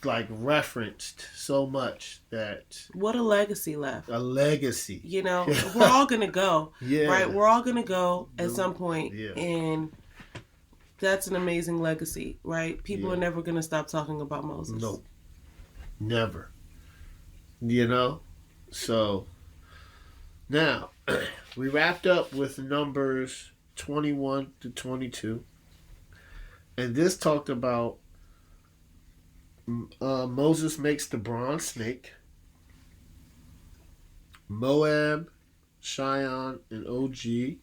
S1: like referenced so much that
S2: What a legacy left.
S1: a legacy.
S2: We're all gonna go.
S1: Yeah.
S2: Right? We're all gonna go at some point.
S1: Yeah.
S2: And that's an amazing legacy, right? People are never gonna stop talking about Moses.
S1: No. Never. So now we wrapped up with Numbers 21 to 22. And this talked about Moses makes the bronze snake. Moab, Shion, and OG.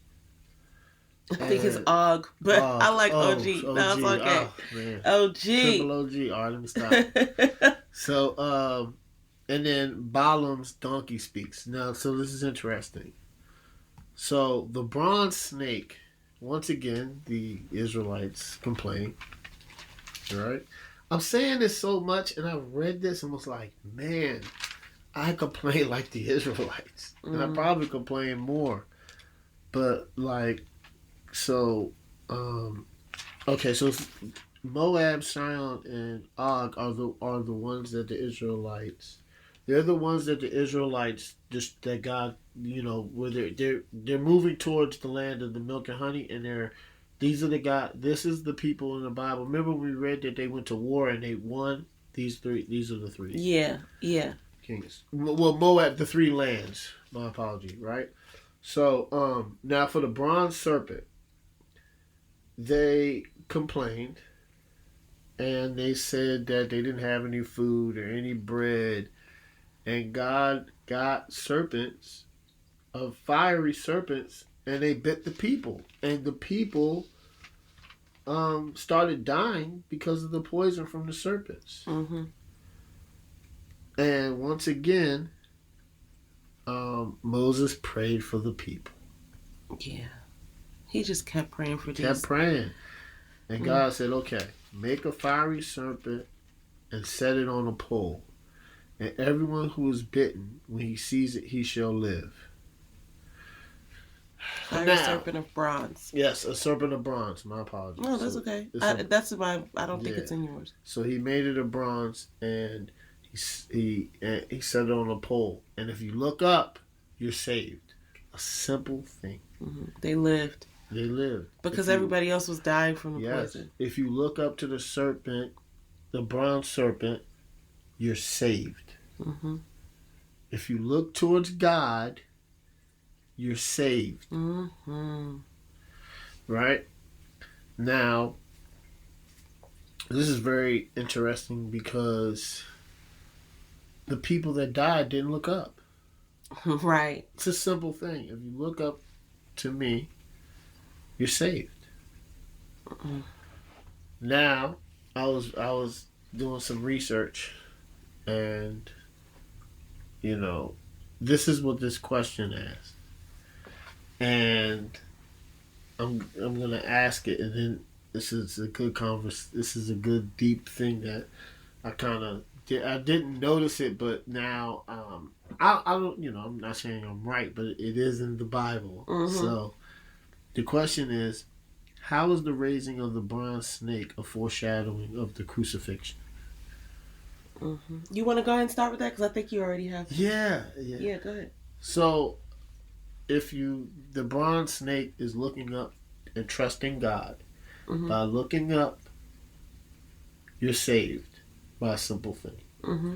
S2: I think it's Og, but I like OG. No, it's okay.
S1: Oh, man.
S2: OG.
S1: Triple OG. All right, let me stop. So, and then Balaam's donkey speaks. Now, so this is interesting. So, the bronze snake, once again, the Israelites complain. Right? I'm saying this so much, and I read this and was like, man, I complain like the Israelites. And I probably complain more. But, so Moab, Shion, and Og are the ones that the Israelites. They're the ones that the Israelites that God, where they're moving towards the land of the milk and honey, and these are the God. This is the people in the Bible. Remember we read that they went to war and they won. These are the three.
S2: Yeah.
S1: Kings. Well, Moab, the three lands. My apology. Right. So now for the bronze serpent. They complained and they said that they didn't have any food or any bread, And God got serpents, of fiery serpents, and they bit the people. And the people started dying because of the poison from the serpents.
S2: Mm-hmm.
S1: And once again, Moses prayed for the people.
S2: Yeah. He just kept praying for
S1: Kept
S2: these.
S1: praying. And God said, okay, make a fiery serpent and set it on a pole. And everyone who is bitten, when he sees it, he shall live.
S2: Fiery serpent of bronze.
S1: Yes, a serpent of bronze. My apologies.
S2: No, that's okay. That's why I don't think it's in yours.
S1: So he made it of bronze, and he set it on a pole. And if you look up, you're saved. A simple thing.
S2: Mm-hmm. They lived.
S1: They lived.
S2: Because everybody else was dying from the poison.
S1: If you look up to the serpent, the bronze serpent, you're saved.
S2: Mm-hmm.
S1: If you look towards God, you're saved.
S2: Mm-hmm.
S1: Right? Now, this is very interesting because the people that died didn't look up.
S2: Right.
S1: It's a simple thing. If you look up to me, you're saved.
S2: Mm-hmm.
S1: Now, I was doing some research, and this is what this question asks. And I'm gonna ask it, and then this is a good This is a good deep thing that I didn't notice it, but now I don't. I'm not saying I'm right, but it is in the Bible.
S2: Mm-hmm.
S1: So the question is, how is the raising of the bronze snake a foreshadowing of the crucifixion?
S2: Mm-hmm. You want to go ahead and start with that? Because I think you already have.
S1: Yeah,
S2: go ahead.
S1: So, the bronze snake is looking up and trusting God.
S2: Mm-hmm.
S1: By looking up, you're saved by a simple thing.
S2: Mm-hmm.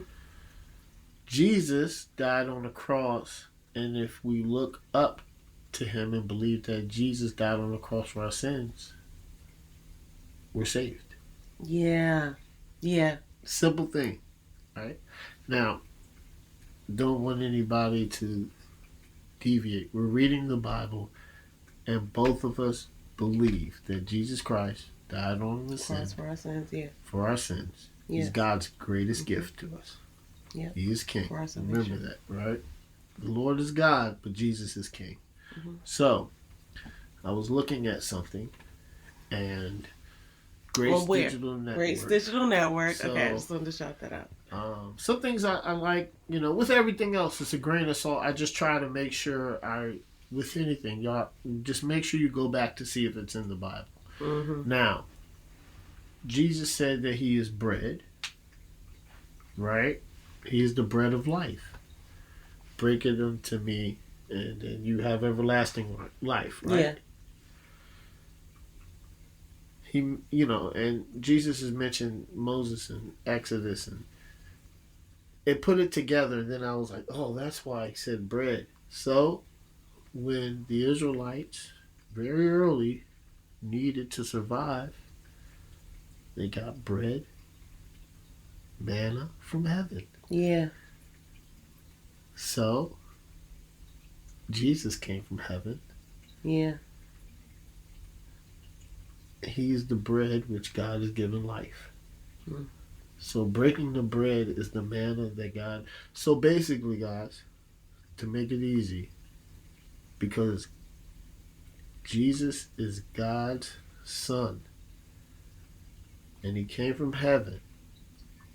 S1: Jesus died on the cross, and if we look up to him and believe that Jesus died on the cross for our sins, we're saved.
S2: Yeah.
S1: Simple thing, right? Now, don't want anybody to deviate. We're reading the Bible, and both of us believe that Jesus Christ died on the cross
S2: for our sins. Yeah.
S1: For our sins. Yeah. He's God's greatest gift to us.
S2: Yeah.
S1: He is King. Remember that, right? The Lord is God, but Jesus is King. Mm-hmm. So, I was looking at something, and Grace
S2: Digital Network. So, okay, I just wanted to shout that out.
S1: Some things I like, with everything else, it's a grain of salt. I just try to make sure with anything, y'all, just make sure you go back to see if it's in the Bible. Mm-hmm. Now, Jesus said that he is bread, right? He is the bread of life. Break it unto me, and then you have everlasting life, right? Yeah. He, and Jesus has mentioned Moses and Exodus, and it put it together. And then I was like, oh, that's why he said bread. So when the Israelites very early needed to survive, they got bread, manna from heaven.
S2: Yeah.
S1: So Jesus came from heaven.
S2: Yeah.
S1: He's the bread which God has given life. Mm. So breaking the bread is the manna that God... So basically, guys, to make it easy, because Jesus is God's son, and he came from heaven,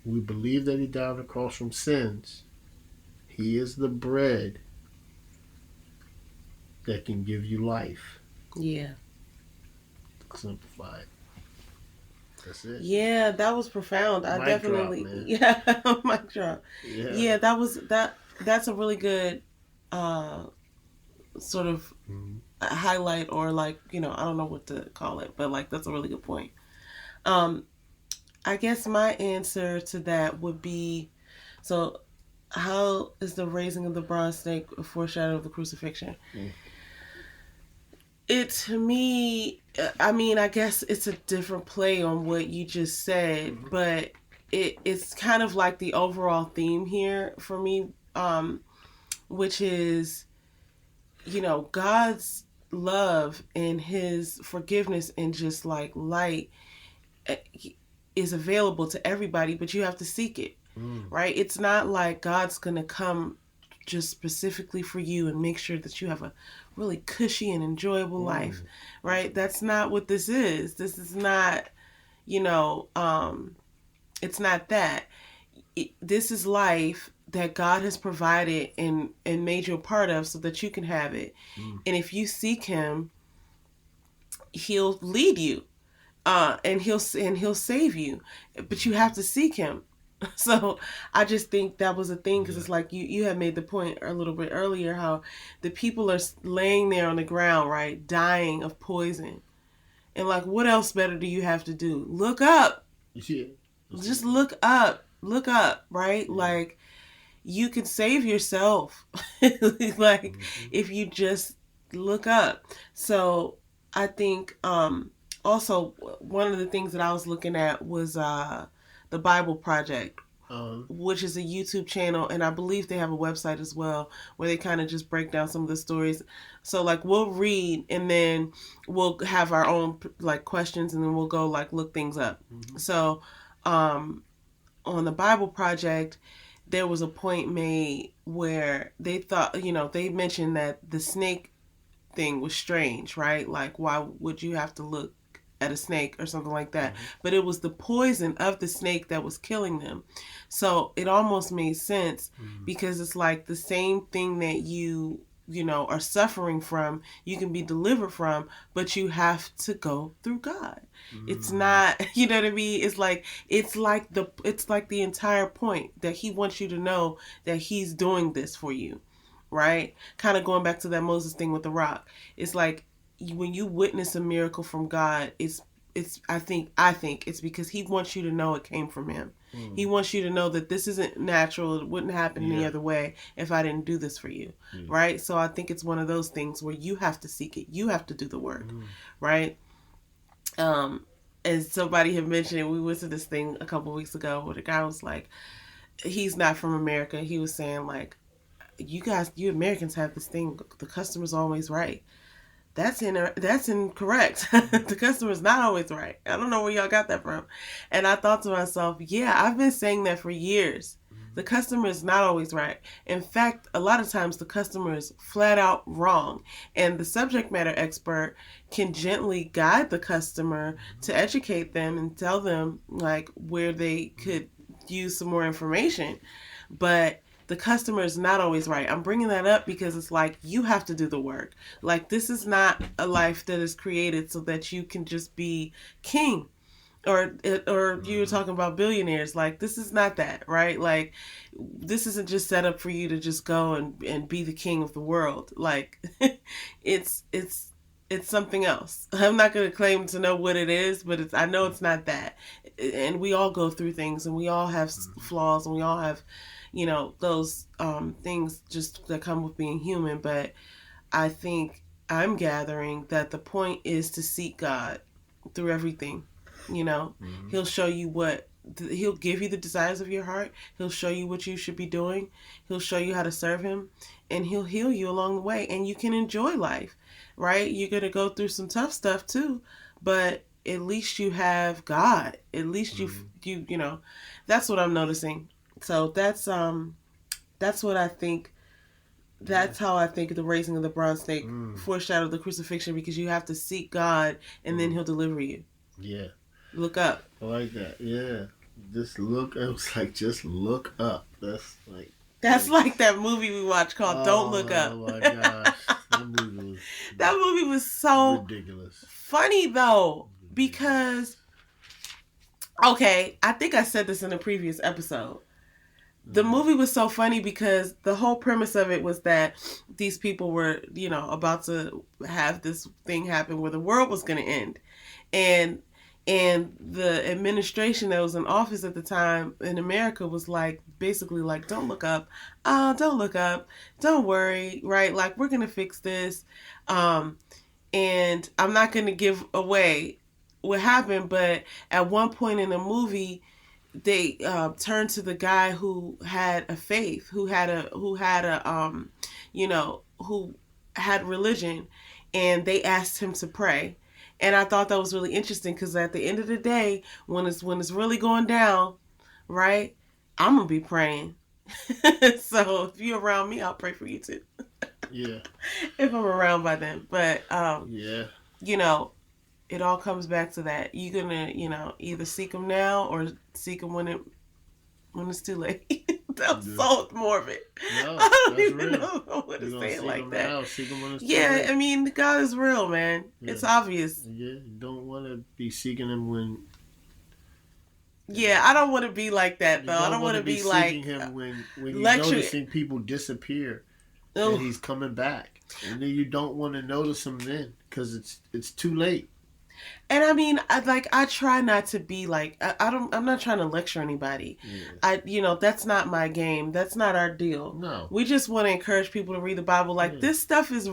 S1: we believe that he died on the cross from sins. He is the bread that can give you life.
S2: Yeah.
S1: Simplified. That's it.
S2: Yeah, that was profound. I definitely
S1: drop,
S2: yeah, mic drop. Yeah, that's a really good sort of highlight, or I don't know what to call it, but that's a really good point. I guess my answer to that would be, so how is the raising of the bronze snake a foreshadow of the crucifixion? It, to me, I guess it's a different play on what you just said, but it's kind of like the overall theme here for me which is, God's love and his forgiveness and just like light is available to everybody, but you have to seek it, right? It's not like God's going to come just specifically for you and make sure that you have a really cushy and enjoyable life, right? That's not what this is. This is not, it's not that. This is life that God has provided and made you a part of so that you can have it. And if you seek him, he'll lead you, and he'll save you, but you have to seek him. So I just think that was a thing, because it's like you had made the point a little bit earlier how the people are laying there on the ground, right, dying of poison. And like, what else better do you have to do? Look up. Yeah. Just look up, right? Yeah. Like, you can save yourself. Like, if you just look up. So I think also one of the things that I was looking at was the Bible Project, which is a YouTube channel, and I believe they have a website as well where they kind of just break down some of the stories. So like, we'll read and then we'll have our own like questions, and then we'll go like look things up. So on the Bible Project, there was a point made where they thought, they mentioned that the snake thing was strange, right? Like, why would you have to look at a snake or something like that? But it was the poison of the snake that was killing them. So it almost made sense, because it's like the same thing that you are suffering from, you can be delivered from, but you have to go through God. It's not, you know what I mean? It's like the entire point that he wants you to know that he's doing this for you, right? Kind of going back to that Moses thing with the rock. It's like, when you witness a miracle from God, I think it's because he wants you to know it came from him. He wants you to know that this isn't natural. It wouldn't happen any other way if I didn't do this for you. Right? So I think it's one of those things where you have to seek it. You have to do the work. Right? As somebody had mentioned it, we went to this thing a couple of weeks ago where the guy was like, he's not from America. He was saying like, you Americans have this thing, the customer's always right. That's incorrect. The customer's not always right. I don't know where y'all got that from. And I thought to myself, yeah, I've been saying that for years. The customer is not always right. In fact, a lot of times the customer is flat out wrong. And the subject matter expert can gently guide the customer to educate them and tell them like where they could use some more information. But the customer is not always right. I'm bringing that up because it's like, you have to do the work. Like, this is not a life that is created so that you can just be king, or you were talking about billionaires. Like, this is not that, right? Like, this isn't just set up for you to just go and be the king of the world. Like, it's something else. I'm not going to claim to know what it is, but I know it's not that. And we all go through things, and we all have flaws, and we all have, those things just that come with being human. But I think I'm gathering that the point is to seek God through everything. He'll show you he'll give you the desires of your heart. He'll show you what you should be doing. He'll show you how to serve him, and he'll heal you along the way, and you can enjoy life, right? You're going to go through some tough stuff too, but at least you have God. At least you that's what I'm noticing. So that's what I think. That's how I think the raising of the bronze snake foreshadowed the crucifixion, because you have to seek God, and then he'll deliver you.
S1: Yeah.
S2: Look up.
S1: I like that. Yeah. Just look. It was like, just look up. That's
S2: like that movie we watched called Don't Look Up.
S1: Oh my gosh.
S2: That movie was so
S1: ridiculous.
S2: Funny though, because okay, I think I said this in a previous episode. The movie was so funny because the whole premise of it was that these people were, about to have this thing happen where the world was going to end. And the administration that was in office at the time in America was like, basically like, don't look up. Don't look up. Don't worry. Right? Like, we're going to fix this. And I'm not going to give away what happened. But at one point in the movie, they turned to the guy who had a faith, who had a who had religion, and they asked him to pray. And I thought that was really interesting because at the end of the day, when it's really going down, right, I'm gonna be praying. So if you're around me, I'll pray for you too.
S1: Yeah.
S2: If I'm around by then. But
S1: Yeah.
S2: you know, it all comes back to that. You're gonna, either seek them now or seek them when it's too late. That's so morbid.
S1: No,
S2: I don't
S1: that's
S2: even
S1: real.
S2: know what to say it like that.
S1: Now, seek them when it's too
S2: Yeah,
S1: late.
S2: I mean, God is real, man.
S1: Yeah.
S2: It's obvious.
S1: Yeah, you don't want to be seeking him when.
S2: Yeah, I don't want to be like that though.
S1: You
S2: I don't want to be like
S1: seeking him when you're
S2: lecture-
S1: noticing people disappear and he's coming back, and then you don't want to notice him then because it's too late.
S2: And I mean, I try not to be like, I'm not trying to lecture anybody.
S1: Yeah.
S2: That's not my game. That's not our deal.
S1: No.
S2: We just want to encourage people to read the Bible. Like, this stuff is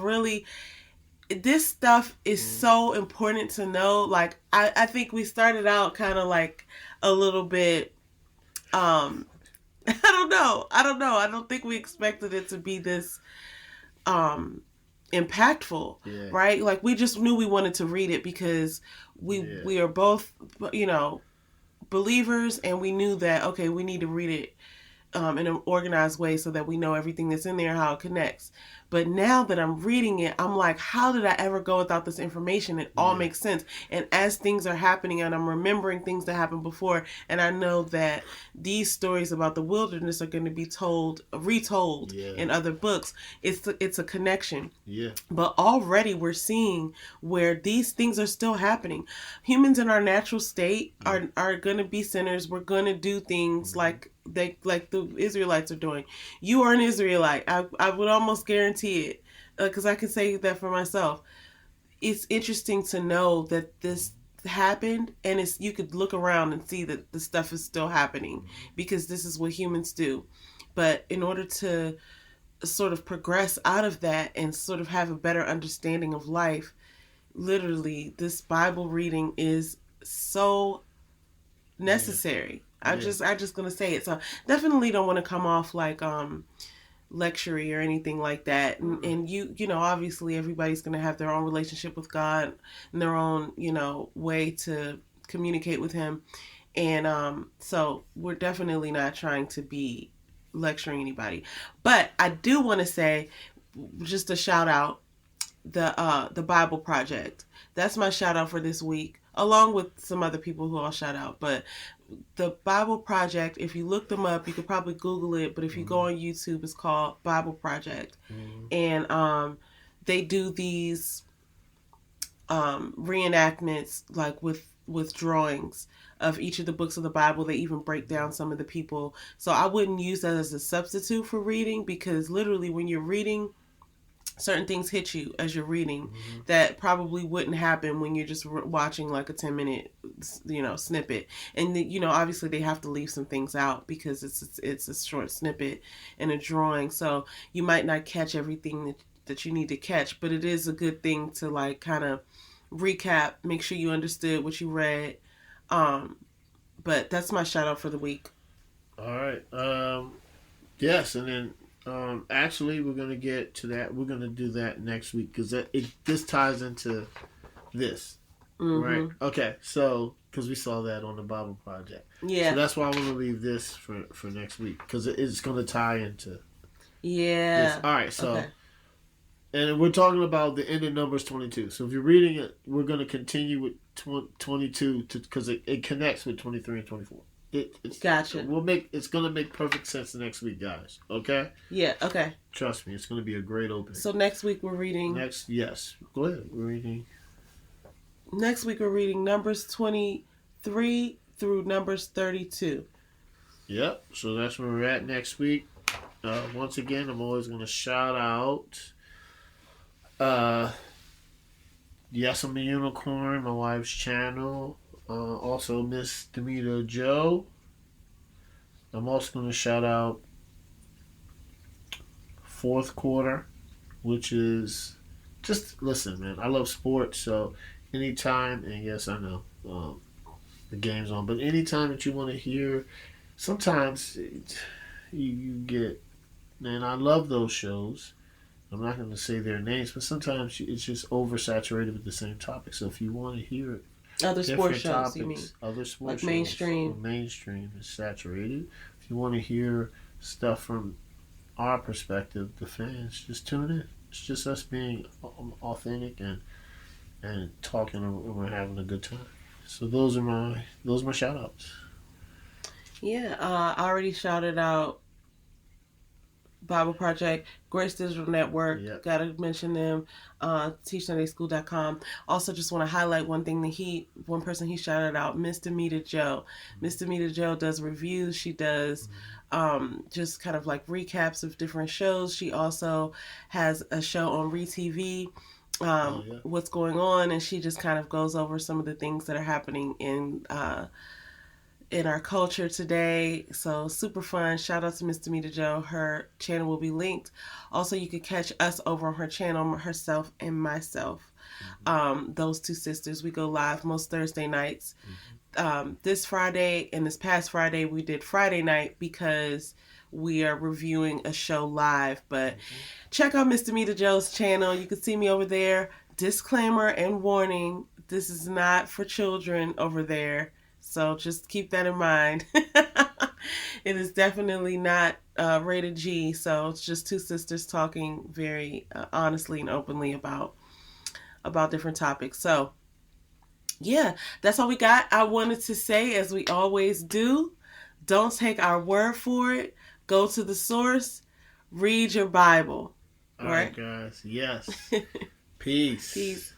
S2: so important to know. Like, I think we started out kind of like a little bit, I don't know. I don't think we expected it to be this, impactful, right? Like, we just knew we wanted to read it because we are both, believers, and we knew that, okay, we need to read it in an organized way so that we know everything that's in there, how it connects. But now that I'm reading it, I'm like, how did I ever go without this information? It all makes sense. And as things are happening and I'm remembering things that happened before, and I know that these stories about the wilderness are going to be retold in other books, it's a connection.
S1: Yeah.
S2: But already we're seeing where these things are still happening. Humans in our natural state are going to be sinners. We're going to do things like the Israelites are doing. You are an Israelite. I would almost guarantee it, because I can say that for myself. It's interesting to know that this happened, and you could look around and see that the stuff is still happening, because this is what humans do. But in order to sort of progress out of that and sort of have a better understanding of life, literally this Bible reading is so necessary. I'm just gonna say it. So definitely don't want to come off like lectury or anything like that. And you obviously everybody's gonna have their own relationship with God and their own way to communicate with Him. And so we're definitely not trying to be lecturing anybody. But I do want to say, just a shout out, the Bible Project. That's my shout out for this week, along with some other people who I'll shout out. But the Bible Project, if you look them up, you could probably Google it, but if you go on YouTube, it's called Bible Project. And they do these reenactments, like with drawings of each of the books of the Bible. They even break down some of the people. So I wouldn't use that as a substitute for reading, because literally when you're reading, certain things hit you as you're reading that probably wouldn't happen when you're just watching like a 10-minute snippet. And obviously they have to leave some things out because it's a short snippet and a drawing, so you might not catch everything that you need to catch. But it is a good thing to like kind of recap, make sure you understood what you read. But that's my shout out for the week.
S1: All right. Yes, and then actually, we're going to get to that. We're going to do that next week because this ties into this. Right? Okay, so, because we saw that on the Bible Project.
S2: Yeah.
S1: So that's why I want to leave this for next week, because it's going to tie into
S2: this.
S1: All right, so, and we're talking about the end of Numbers 22. So if you're reading it, we're going to continue with 22 because it connects with 23 and 24.
S2: Gotcha.
S1: It's gonna make perfect sense next week, guys. Okay?
S2: Yeah, okay.
S1: Trust me, it's gonna be a great opening.
S2: So next week we're reading
S1: Yes. Go ahead.
S2: Next week we're reading Numbers 23 through Numbers 32.
S1: Yep. So that's where we're at next week. Once again, I'm always gonna shout out Yes, I'm a Unicorn, my wife's channel. Also, Miss Damita Jo. I'm also going to shout out Fourth Quarter, which is just listen, man. I love sports, so anytime, and yes, I know the game's on. But anytime that you want to hear, sometimes you get, and I love those shows. I'm not going to say their names, but sometimes it's just oversaturated with the same topic. So if you want to hear
S2: Other sports shows,
S1: topics,
S2: you mean?
S1: other sports
S2: Like
S1: shows,
S2: mainstream.
S1: mainstream is saturated. If you want to hear stuff from our perspective, the fans, just tune in. It's just us being authentic and talking, and we're having a good time. So those are my shout outs.
S2: Yeah, I already shouted out Bible Project, Grace Digital Network.
S1: Yep.
S2: Gotta mention them. TeachSundaySchool.com. Also, just want to highlight one thing that one person he shouted out, Miss Damita Jo. Miss Damita Jo does reviews. She does just kind of like recaps of different shows. She also has a show on ReTV. What's going on, and she just kind of goes over some of the things that are happening in our culture today. So super fun. Shout out to Miss Damita Jo. Her channel will be linked. Also, you could catch us over on her channel, herself and myself. Those two sisters, we go live most Thursday nights. This Friday and this past Friday, we did Friday night because we are reviewing a show live. But check out Miss Damita Jo's channel. You can see me over there. Disclaimer and warning, this is not for children over there. So just keep that in mind. It is definitely not rated G. So it's just two sisters talking very honestly and openly about different topics. So yeah, that's all we got. I wanted to say, as we always do, don't take our word for it. Go to the source. Read your Bible.
S1: All right, guys. Yes. Peace.
S2: Peace.